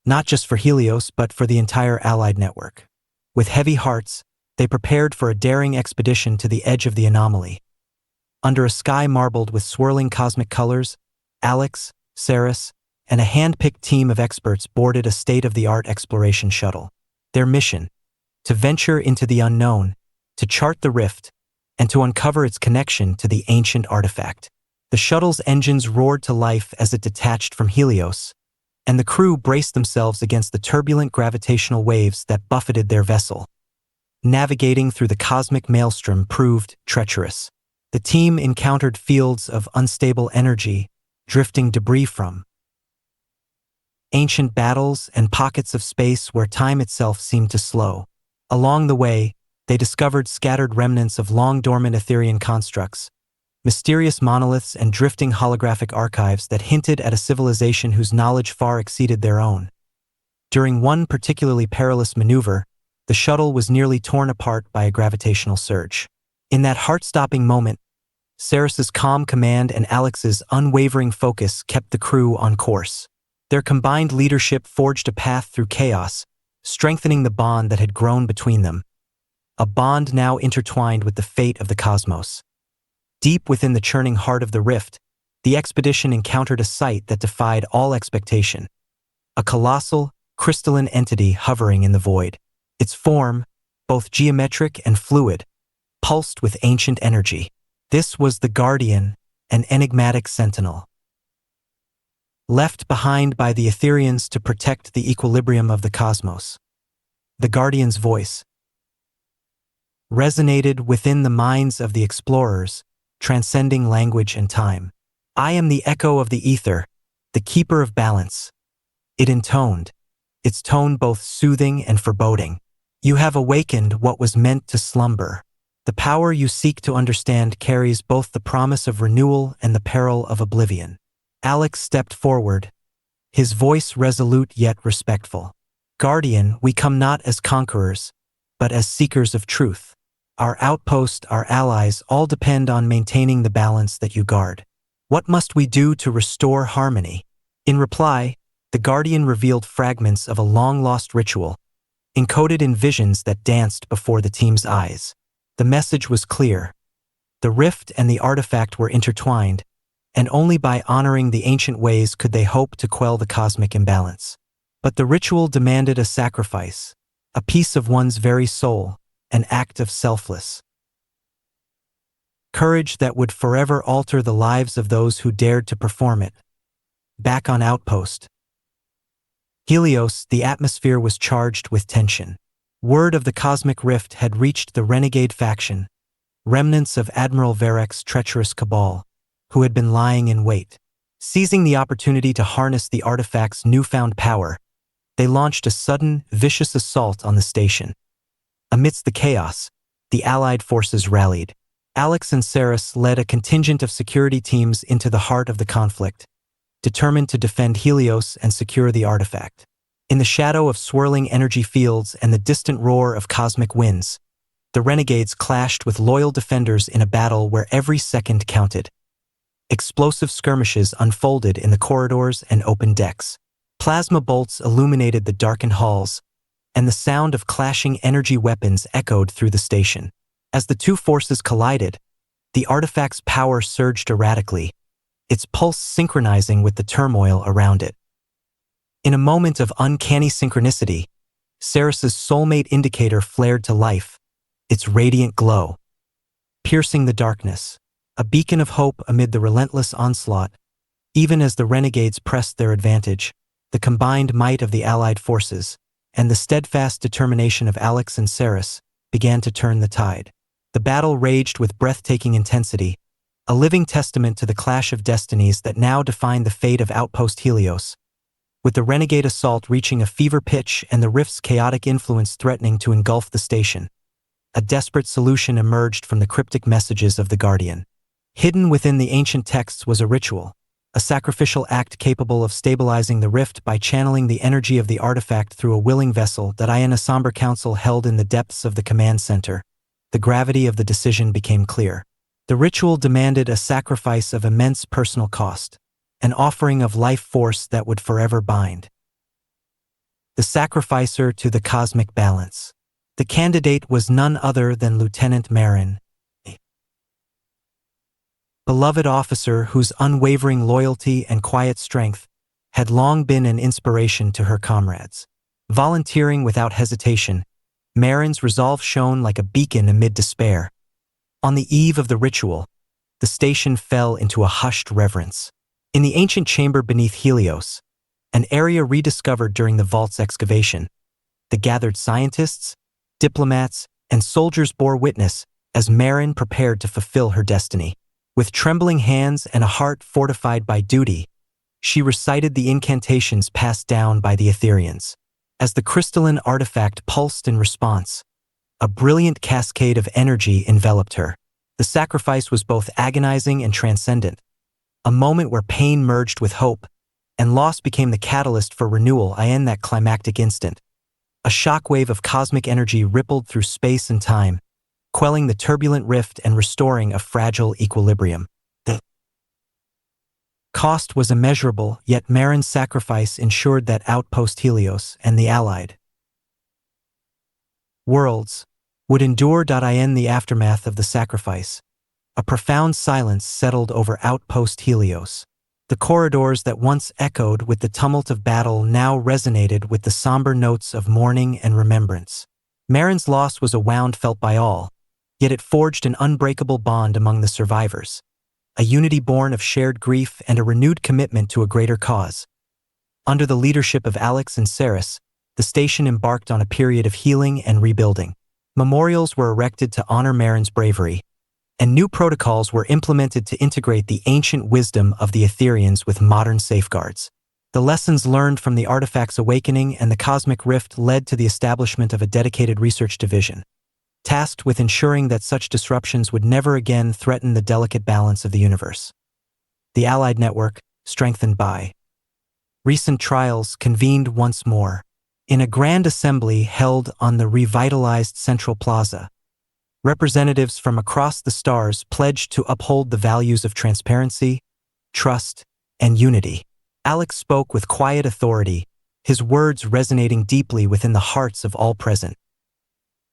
not just for Helios but for the entire Allied network. With heavy hearts, they prepared for a daring expedition to the edge of the anomaly. Under a sky marbled with swirling cosmic colors, Alex, Saris, and a hand-picked team of experts boarded a state-of-the-art exploration shuttle. Their mission: to venture into the unknown, to chart the rift, and to uncover its connection to the ancient artifact. The shuttle's engines roared to life as it detached from Helios, and the crew braced themselves against the turbulent gravitational waves that buffeted their vessel. Navigating through the cosmic maelstrom proved treacherous. The team encountered fields of unstable energy, drifting debris from ancient battles and pockets of space where time itself seemed to slow. Along the way, they discovered scattered remnants of long-dormant Etherian constructs, mysterious monoliths and drifting holographic archives that hinted at a civilization whose knowledge far exceeded their own. During one particularly perilous maneuver, the shuttle was nearly torn apart by a gravitational surge. In that heart-stopping moment, Saris's calm command and Alex's unwavering focus kept the crew on course. Their combined leadership forged a path through chaos, strengthening the bond that had grown between them, a bond now intertwined with the fate of the cosmos. Deep within the churning heart of the rift, the expedition encountered a sight that defied all expectation: a colossal, crystalline entity hovering in the void. Its form, both geometric and fluid, pulsed with ancient energy. This was the Guardian, an enigmatic sentinel, left behind by the Etherians to protect the equilibrium of the cosmos. The Guardian's voice resonated within the minds of the explorers, transcending language and time. "I am the echo of the ether, the keeper of balance," it intoned, its tone both soothing and foreboding. "You have awakened what was meant to slumber. The power you seek to understand carries both the promise of renewal and the peril of oblivion." Alex stepped forward, his voice resolute yet respectful. "Guardian, we come not as conquerors, but as seekers of truth. Our outpost, our allies, all depend on maintaining the balance that you guard. What must we do to restore harmony?" In reply, the Guardian revealed fragments of a long-lost ritual, encoded in visions that danced before the team's eyes. The message was clear. The rift and the artifact were intertwined, and only by honoring the ancient ways could they hope to quell the cosmic imbalance. But the ritual demanded a sacrifice, a piece of one's very soul, an act of selfless courage that would forever alter the lives of those who dared to perform it. Back on Outpost Helios, the atmosphere was charged with tension. Word of the cosmic rift had reached the renegade faction, remnants of Admiral Varek's treacherous cabal, who had been lying in wait. Seizing the opportunity to harness the artifact's newfound power, they launched a sudden, vicious assault on the station. Amidst the chaos, the Allied forces rallied. Alex and Saris led a contingent of security teams into the heart of the conflict, determined to defend Helios and secure the artifact. In the shadow of swirling energy fields and the distant roar of cosmic winds, the renegades clashed with loyal defenders in a battle where every second counted. Explosive skirmishes unfolded in the corridors and open decks. Plasma bolts illuminated the darkened halls, and the sound of clashing energy weapons echoed through the station. As the two forces collided, the artifact's power surged erratically, its pulse synchronizing with the turmoil around it. In a moment of uncanny synchronicity, Saris's soulmate indicator flared to life, its radiant glow, piercing the darkness, a beacon of hope amid the relentless onslaught. Even as the renegades pressed their advantage, the combined might of the Allied forces and the steadfast determination of Alex and Saris began to turn the tide. The battle raged with breathtaking intensity, a living testament to the clash of destinies that now defined the fate of Outpost Helios. With the renegade assault reaching a fever pitch and the rift's chaotic influence threatening to engulf the station, a desperate solution emerged from the cryptic messages of the Guardian. Hidden within the ancient texts was a ritual, a sacrificial act capable of stabilizing the rift by channeling the energy of the artifact through a willing vessel that a somber council held in the depths of the command center. The gravity of the decision became clear. The ritual demanded a sacrifice of immense personal cost, an offering of life force that would forever bind the sacrificer to the cosmic balance. The candidate was none other than Lieutenant Marin, a beloved officer whose unwavering loyalty and quiet strength had long been an inspiration to her comrades. Volunteering without hesitation, Marin's resolve shone like a beacon amid despair. On the eve of the ritual, the station fell into a hushed reverence. In the ancient chamber beneath Helios, an area rediscovered during the vault's excavation, the gathered scientists, diplomats, and soldiers bore witness as Marin prepared to fulfill her destiny. With trembling hands and a heart fortified by duty, she recited the incantations passed down by the Etherians. As the crystalline artifact pulsed in response, a brilliant cascade of energy enveloped her. The sacrifice was both agonizing and transcendent, a moment where pain merged with hope, and loss became the catalyst for renewal. In that climactic instant, a shockwave of cosmic energy rippled through space and time, quelling the turbulent rift and restoring a fragile equilibrium. The cost was immeasurable, yet Marin's sacrifice ensured that Outpost Helios and the Allied worlds would endure. In the aftermath of the sacrifice, a profound silence settled over Outpost Helios. The corridors that once echoed with the tumult of battle now resonated with the somber notes of mourning and remembrance. Marin's loss was a wound felt by all, yet it forged an unbreakable bond among the survivors, a unity born of shared grief and a renewed commitment to a greater cause. Under the leadership of Alex and Saris, the station embarked on a period of healing and rebuilding. Memorials were erected to honor Marin's bravery, and new protocols were implemented to integrate the ancient wisdom of the Etherians with modern safeguards. The lessons learned from the artifact's awakening and the cosmic rift led to the establishment of a dedicated research division, tasked with ensuring that such disruptions would never again threaten the delicate balance of the universe. The Allied network, strengthened by recent trials, convened once more. In a grand assembly held on the revitalized Central Plaza, representatives from across the stars pledged to uphold the values of transparency, trust, and unity. Alex spoke with quiet authority, his words resonating deeply within the hearts of all present.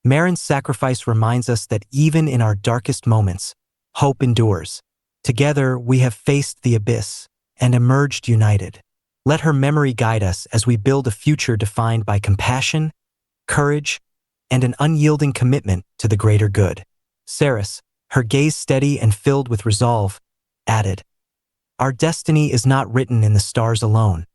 Marin's sacrifice reminds us that even in our darkest moments, hope endures. Together, we have faced the abyss and emerged united. Let her memory guide us as we build a future defined by compassion, courage, and an unyielding commitment to the greater good. Saris, her gaze steady and filled with resolve, added, "Our destiny is not written in the stars alone.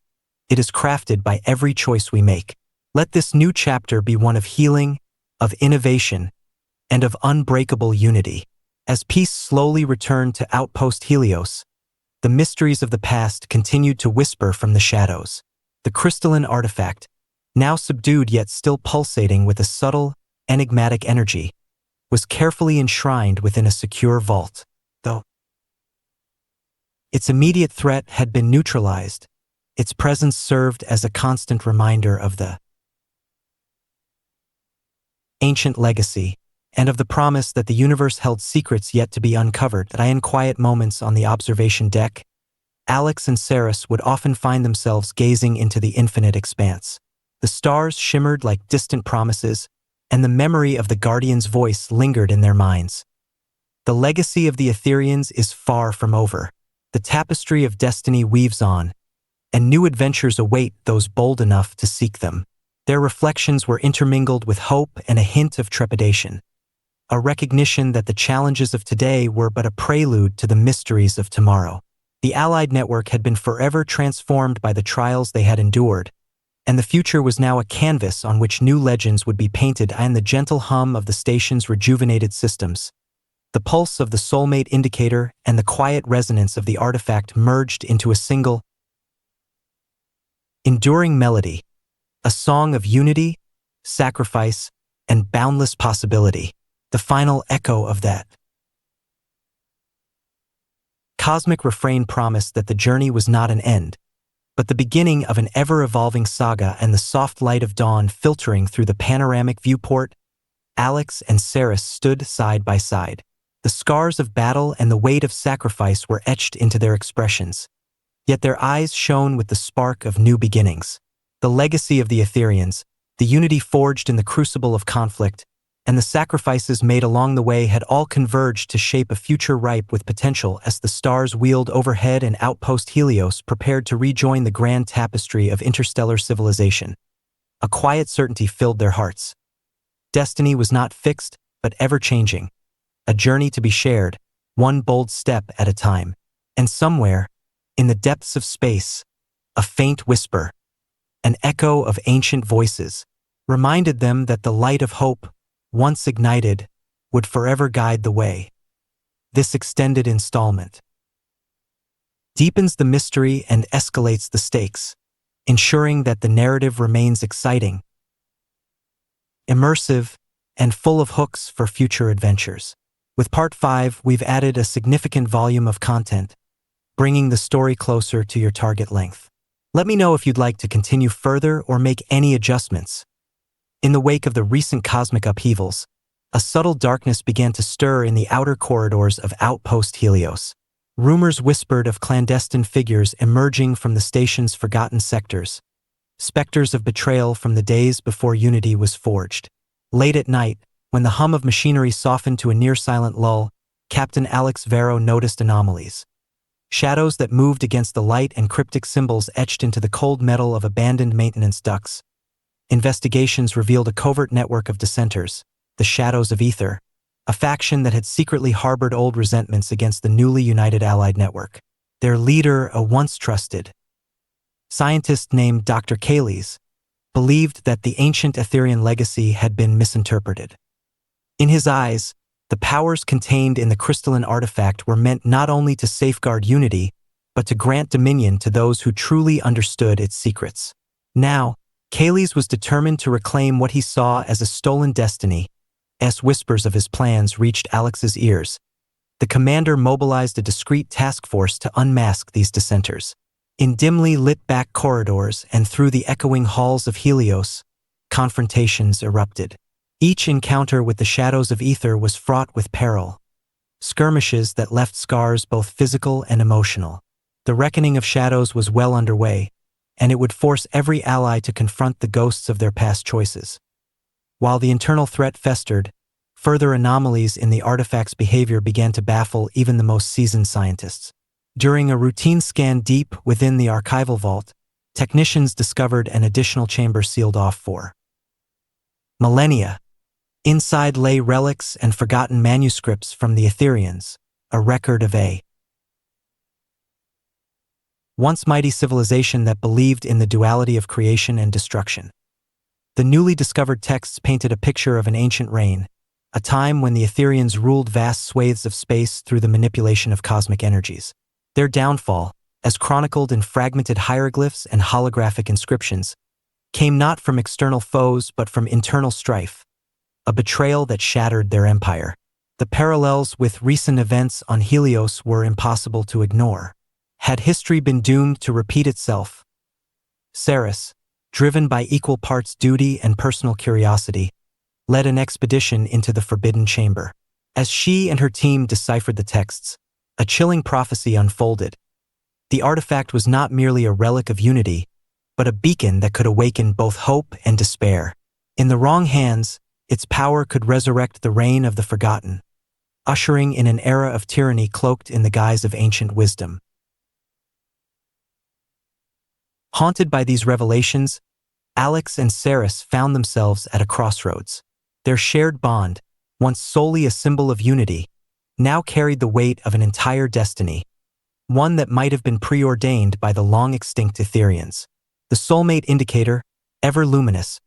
It is crafted by every choice we make. Let this new chapter be one of healing, of innovation, and of unbreakable unity." As peace slowly returned to Outpost Helios, the mysteries of the past continued to whisper from the shadows. The crystalline artifact, now subdued yet still pulsating with a subtle, enigmatic energy, was carefully enshrined within a secure vault. Though its immediate threat had been neutralized, its presence served as a constant reminder of the ancient legacy, and of the promise that the universe held secrets yet to be uncovered. That in quiet moments on the observation deck, Alex and Saris would often find themselves gazing into the infinite expanse. The stars shimmered like distant promises, and the memory of the Guardian's voice lingered in their minds. The legacy of the Etherians is far from over. The tapestry of destiny weaves on, and new adventures await those bold enough to seek them. Their reflections were intermingled with hope and a hint of trepidation, a recognition that the challenges of today were but a prelude to the mysteries of tomorrow. The Allied network had been forever transformed by the trials they had endured, and the future was now a canvas on which new legends would be painted. And the gentle hum of the station's rejuvenated systems, the pulse of the soulmate indicator, and the quiet resonance of the artifact merged into a single, enduring melody, a song of unity, sacrifice, and boundless possibility. The final echo of that cosmic refrain promised that the journey was not an end, but the beginning of an ever-evolving saga. And the soft light of dawn filtering through the panoramic viewport, Alex and Saris stood side by side. The scars of battle and the weight of sacrifice were etched into their expressions, yet their eyes shone with the spark of new beginnings. The legacy of the Etherians, the unity forged in the crucible of conflict, and the sacrifices made along the way had all converged to shape a future ripe with potential. As the stars wheeled overhead and Outpost Helios prepared to rejoin the grand tapestry of interstellar civilization, a quiet certainty filled their hearts. Destiny was not fixed, but ever-changing, a journey to be shared, one bold step at a time. And somewhere, in the depths of space, a faint whisper, an echo of ancient voices, reminded them that the light of hope, once ignited, would forever guide the way. This extended installment deepens the mystery and escalates the stakes, ensuring that the narrative remains exciting, immersive, and full of hooks for future adventures. With Part 5, we've added a significant volume of content, bringing the story closer to your target length. Let me know if you'd like to continue further or make any adjustments. In the wake of the recent cosmic upheavals, a subtle darkness began to stir in the outer corridors of Outpost Helios. Rumors whispered of clandestine figures emerging from the station's forgotten sectors, specters of betrayal from the days before unity was forged. Late at night, when the hum of machinery softened to a near-silent lull, Captain Alex Vero noticed anomalies. Shadows that moved against the light and cryptic symbols etched into the cold metal of abandoned maintenance ducts. Investigations revealed a covert network of dissenters, the Shadows of Ether, a faction that had secretly harbored old resentments against the newly united Allied network. Their leader, a once trusted scientist named Dr. Kales, believed that the ancient Etherian legacy had been misinterpreted. In his eyes, the powers contained in the crystalline artifact were meant not only to safeguard unity, but to grant dominion to those who truly understood its secrets. Now, Kales was determined to reclaim what he saw as a stolen destiny. As whispers of his plans reached Alex's ears, the commander mobilized a discreet task force to unmask these dissenters. In dimly lit back corridors and through the echoing halls of Helios, confrontations erupted. Each encounter with the Shadows of Ether was fraught with peril, skirmishes that left scars both physical and emotional. The reckoning of shadows was well underway, and it would force every ally to confront the ghosts of their past choices. While the internal threat festered, further anomalies in the artifact's behavior began to baffle even the most seasoned scientists. During a routine scan deep within the archival vault, technicians discovered an additional chamber sealed off for millennia. Inside lay relics and forgotten manuscripts from the Etherians, a record of a once mighty civilization that believed in the duality of creation and destruction. The newly discovered texts painted a picture of an ancient reign, a time when the Etherians ruled vast swathes of space through the manipulation of cosmic energies. Their downfall, as chronicled in fragmented hieroglyphs and holographic inscriptions, came not from external foes but from internal strife, a betrayal that shattered their empire. The parallels with recent events on Helios were impossible to ignore. Had history been doomed to repeat itself? Ceres, driven by equal parts duty and personal curiosity, led an expedition into the Forbidden Chamber. As she and her team deciphered the texts, a chilling prophecy unfolded. The artifact was not merely a relic of unity, but a beacon that could awaken both hope and despair. In the wrong hands, its power could resurrect the reign of the forgotten, ushering in an era of tyranny cloaked in the guise of ancient wisdom. Haunted by these revelations, Alex and Ceres found themselves at a crossroads. Their shared bond, once solely a symbol of unity, now carried the weight of an entire destiny, one that might have been preordained by the long-extinct Etherians. The soulmate indicator, ever luminous,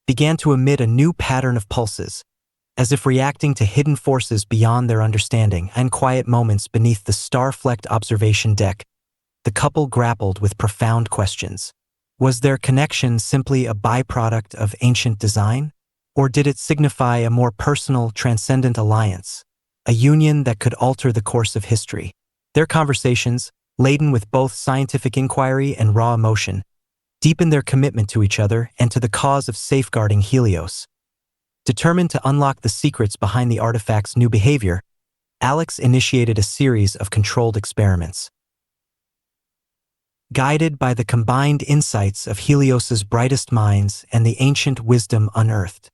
began to emit a new pattern of pulses, as if reacting to hidden forces beyond their understanding. And quiet moments beneath the star-flecked observation deck, the couple grappled with profound questions. Was their connection simply a byproduct of ancient design? Or did it signify a more personal, transcendent alliance, a union that could alter the course of history? Their conversations, laden with both scientific inquiry and raw emotion, deepened their commitment to each other and to the cause of safeguarding Helios. Determined to unlock the secrets behind the artifact's new behavior, Alex initiated a series of controlled experiments. Guided by the combined insights of Helios's brightest minds and the ancient wisdom unearthed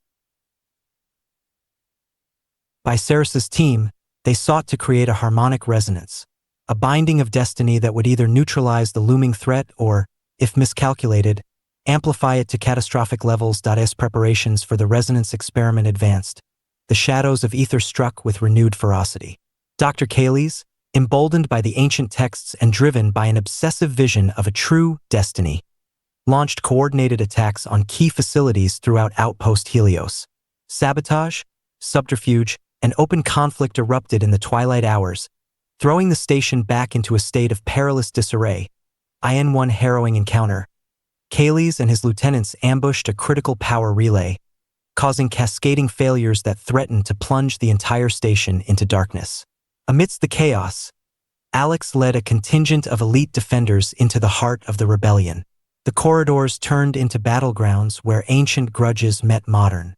by Ceres's team, they sought to create a harmonic resonance, a binding of destiny that would either neutralize the looming threat or, if miscalculated, amplify it to catastrophic levels. As preparations for the resonance experiment advanced, the shadows of ether struck with renewed ferocity. Dr. Kayles, emboldened by the ancient texts and driven by an obsessive vision of a true destiny, launched coordinated attacks on key facilities throughout Outpost Helios. Sabotage, subterfuge, and open conflict erupted in the twilight hours, throwing the station back into a state of perilous disarray. In one harrowing encounter, Kayles and his lieutenants ambushed a critical power relay, causing cascading failures that threatened to plunge the entire station into darkness. Amidst the chaos, Alex led a contingent of elite defenders into the heart of the rebellion. The corridors turned into battlegrounds where ancient grudges met modern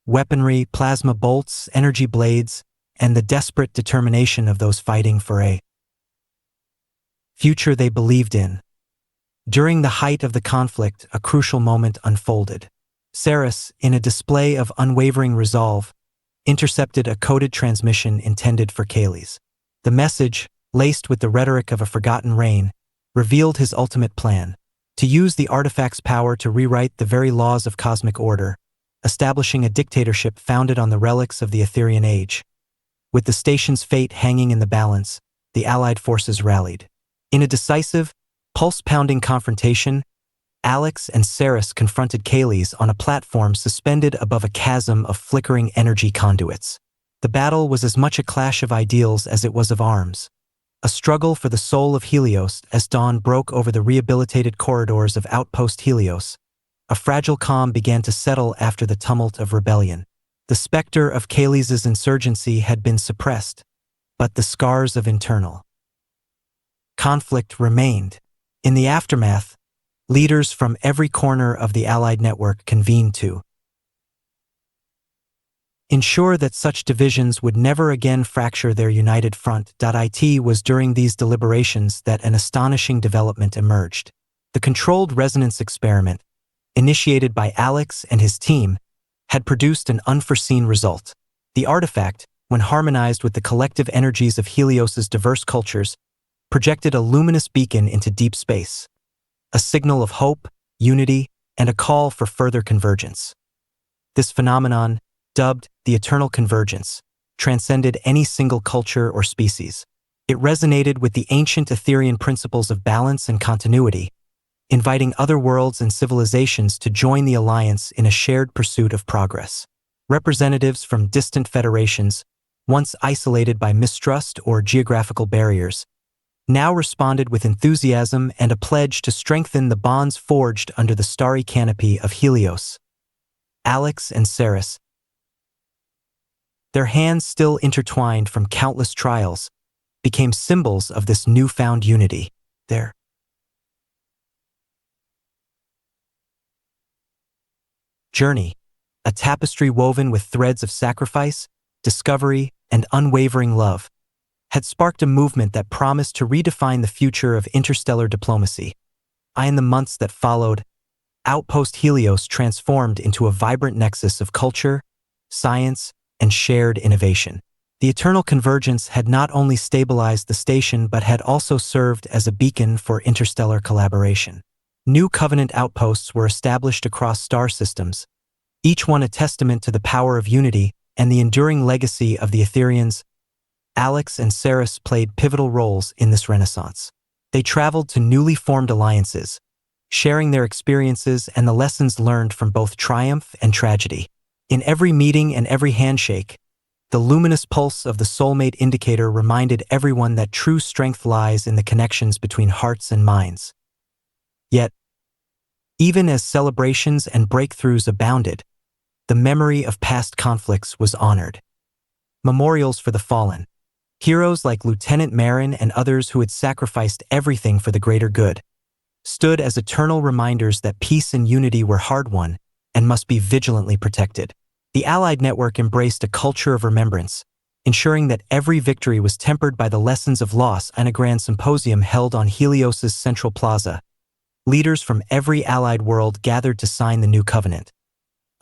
weaponry, plasma bolts, energy blades, and the desperate determination of those fighting for a future they believed in. During the height of the conflict, a crucial moment unfolded. Ceres, in a display of unwavering resolve, intercepted a coded transmission intended for Kayles. The message, laced with the rhetoric of a forgotten reign, revealed his ultimate plan: to use the artifact's power to rewrite the very laws of cosmic order, establishing a dictatorship founded on the relics of the Etherian age. With the station's fate hanging in the balance, the Allied forces rallied. In a decisive, pulse-pounding confrontation, Alex and Ceres confronted Kayles on a platform suspended above a chasm of flickering energy conduits. The battle was as much a clash of ideals as it was of arms, a struggle for the soul of Helios. As dawn broke over the rehabilitated corridors of Outpost Helios, a fragile calm began to settle after the tumult of rebellion. The specter of Kayles' insurgency had been suppressed, but the scars of internal conflict remained. In the aftermath, leaders from every corner of the Allied network convened to ensure that such divisions would never again fracture their united front. It was during these deliberations that an astonishing development emerged. The controlled resonance experiment, initiated by Alex and his team, had produced an unforeseen result. The artifact, when harmonized with the collective energies of Helios's diverse cultures, projected a luminous beacon into deep space, a signal of hope, unity, and a call for further convergence. This phenomenon, dubbed the eternal convergence, transcended any single culture or species. It resonated with the ancient Etherean principles of balance and continuity, inviting other worlds and civilizations to join the alliance in a shared pursuit of progress. Representatives from distant federations, once isolated by mistrust or geographical barriers, now responded with enthusiasm and a pledge to strengthen the bonds forged under the starry canopy of Helios. Alex and Ceres, their hands still intertwined from countless trials, became symbols of this newfound unity. Their journey, a tapestry woven with threads of sacrifice, discovery, and unwavering love, had sparked a movement that promised to redefine the future of interstellar diplomacy. In the months that followed, Outpost Helios transformed into a vibrant nexus of culture, science, and shared innovation. The eternal convergence had not only stabilized the station but had also served as a beacon for interstellar collaboration. New Covenant outposts were established across star systems, each one a testament to the power of unity and the enduring legacy of the Ethereans. Alex and Ceres played pivotal roles in this renaissance. They traveled to newly formed alliances, sharing their experiences and the lessons learned from both triumph and tragedy. In every meeting and every handshake, the luminous pulse of the soulmate indicator reminded everyone that true strength lies in the connections between hearts and minds. Yet, even as celebrations and breakthroughs abounded, the memory of past conflicts was honored. Memorials for the fallen, heroes like Lieutenant Marin and others who had sacrificed everything for the greater good, stood as eternal reminders that peace and unity were hard-won and must be vigilantly protected. The Allied network embraced a culture of remembrance, ensuring that every victory was tempered by the lessons of loss. In a grand symposium held on Helios's central plaza, leaders from every Allied world gathered to sign the new covenant,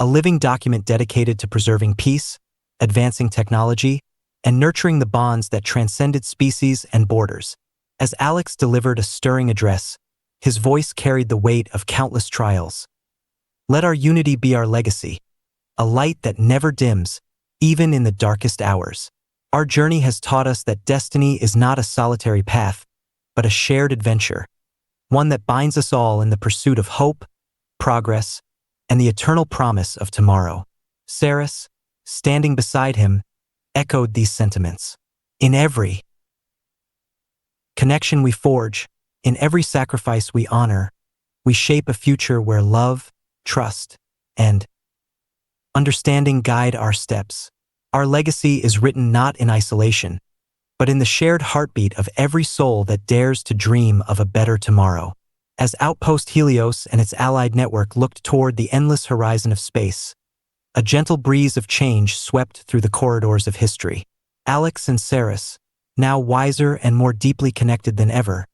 a living document dedicated to preserving peace, advancing technology, and nurturing the bonds that transcended species and borders. As Alex delivered a stirring address, his voice carried the weight of countless trials. Let our unity be our legacy, a light that never dims, even in the darkest hours. Our journey has taught us that destiny is not a solitary path, but a shared adventure, one that binds us all in the pursuit of hope, progress, and the eternal promise of tomorrow. Ceres, standing beside him, echoed these sentiments. In every connection we forge, in every sacrifice we honor, we shape a future where love, trust, and understanding guide our steps. Our legacy is written not in isolation, but in the shared heartbeat of every soul that dares to dream of a better tomorrow. As Outpost Helios and its allied network looked toward the endless horizon of space, a gentle breeze of change swept through the corridors of history. Alex and Ceres, now wiser and more deeply connected than ever,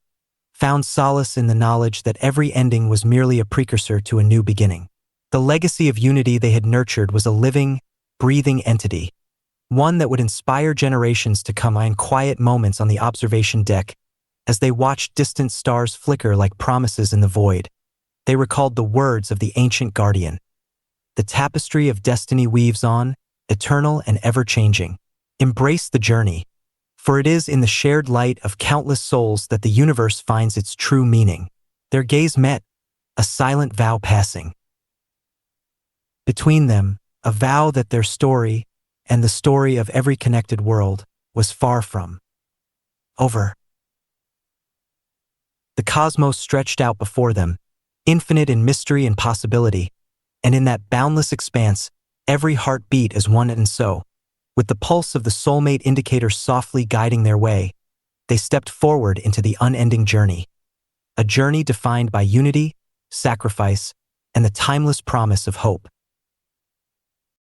found solace in the knowledge that every ending was merely a precursor to a new beginning. The legacy of unity they had nurtured was a living, breathing entity, one that would inspire generations to come. In quiet moments on the observation deck, as they watched distant stars flicker like promises in the void, they recalled the words of the ancient guardian. The tapestry of destiny weaves on, eternal and ever-changing. Embrace the journey, for it is in the shared light of countless souls that the universe finds its true meaning. Their gaze met, a silent vow passing between them, a vow that their story, and the story of every connected world, was far from over. The cosmos stretched out before them, infinite in mystery and possibility, and in that boundless expanse, every heart beat as one. And so, with the pulse of the soulmate indicator softly guiding their way, they stepped forward into the unending journey. A journey defined by unity, sacrifice, and the timeless promise of hope.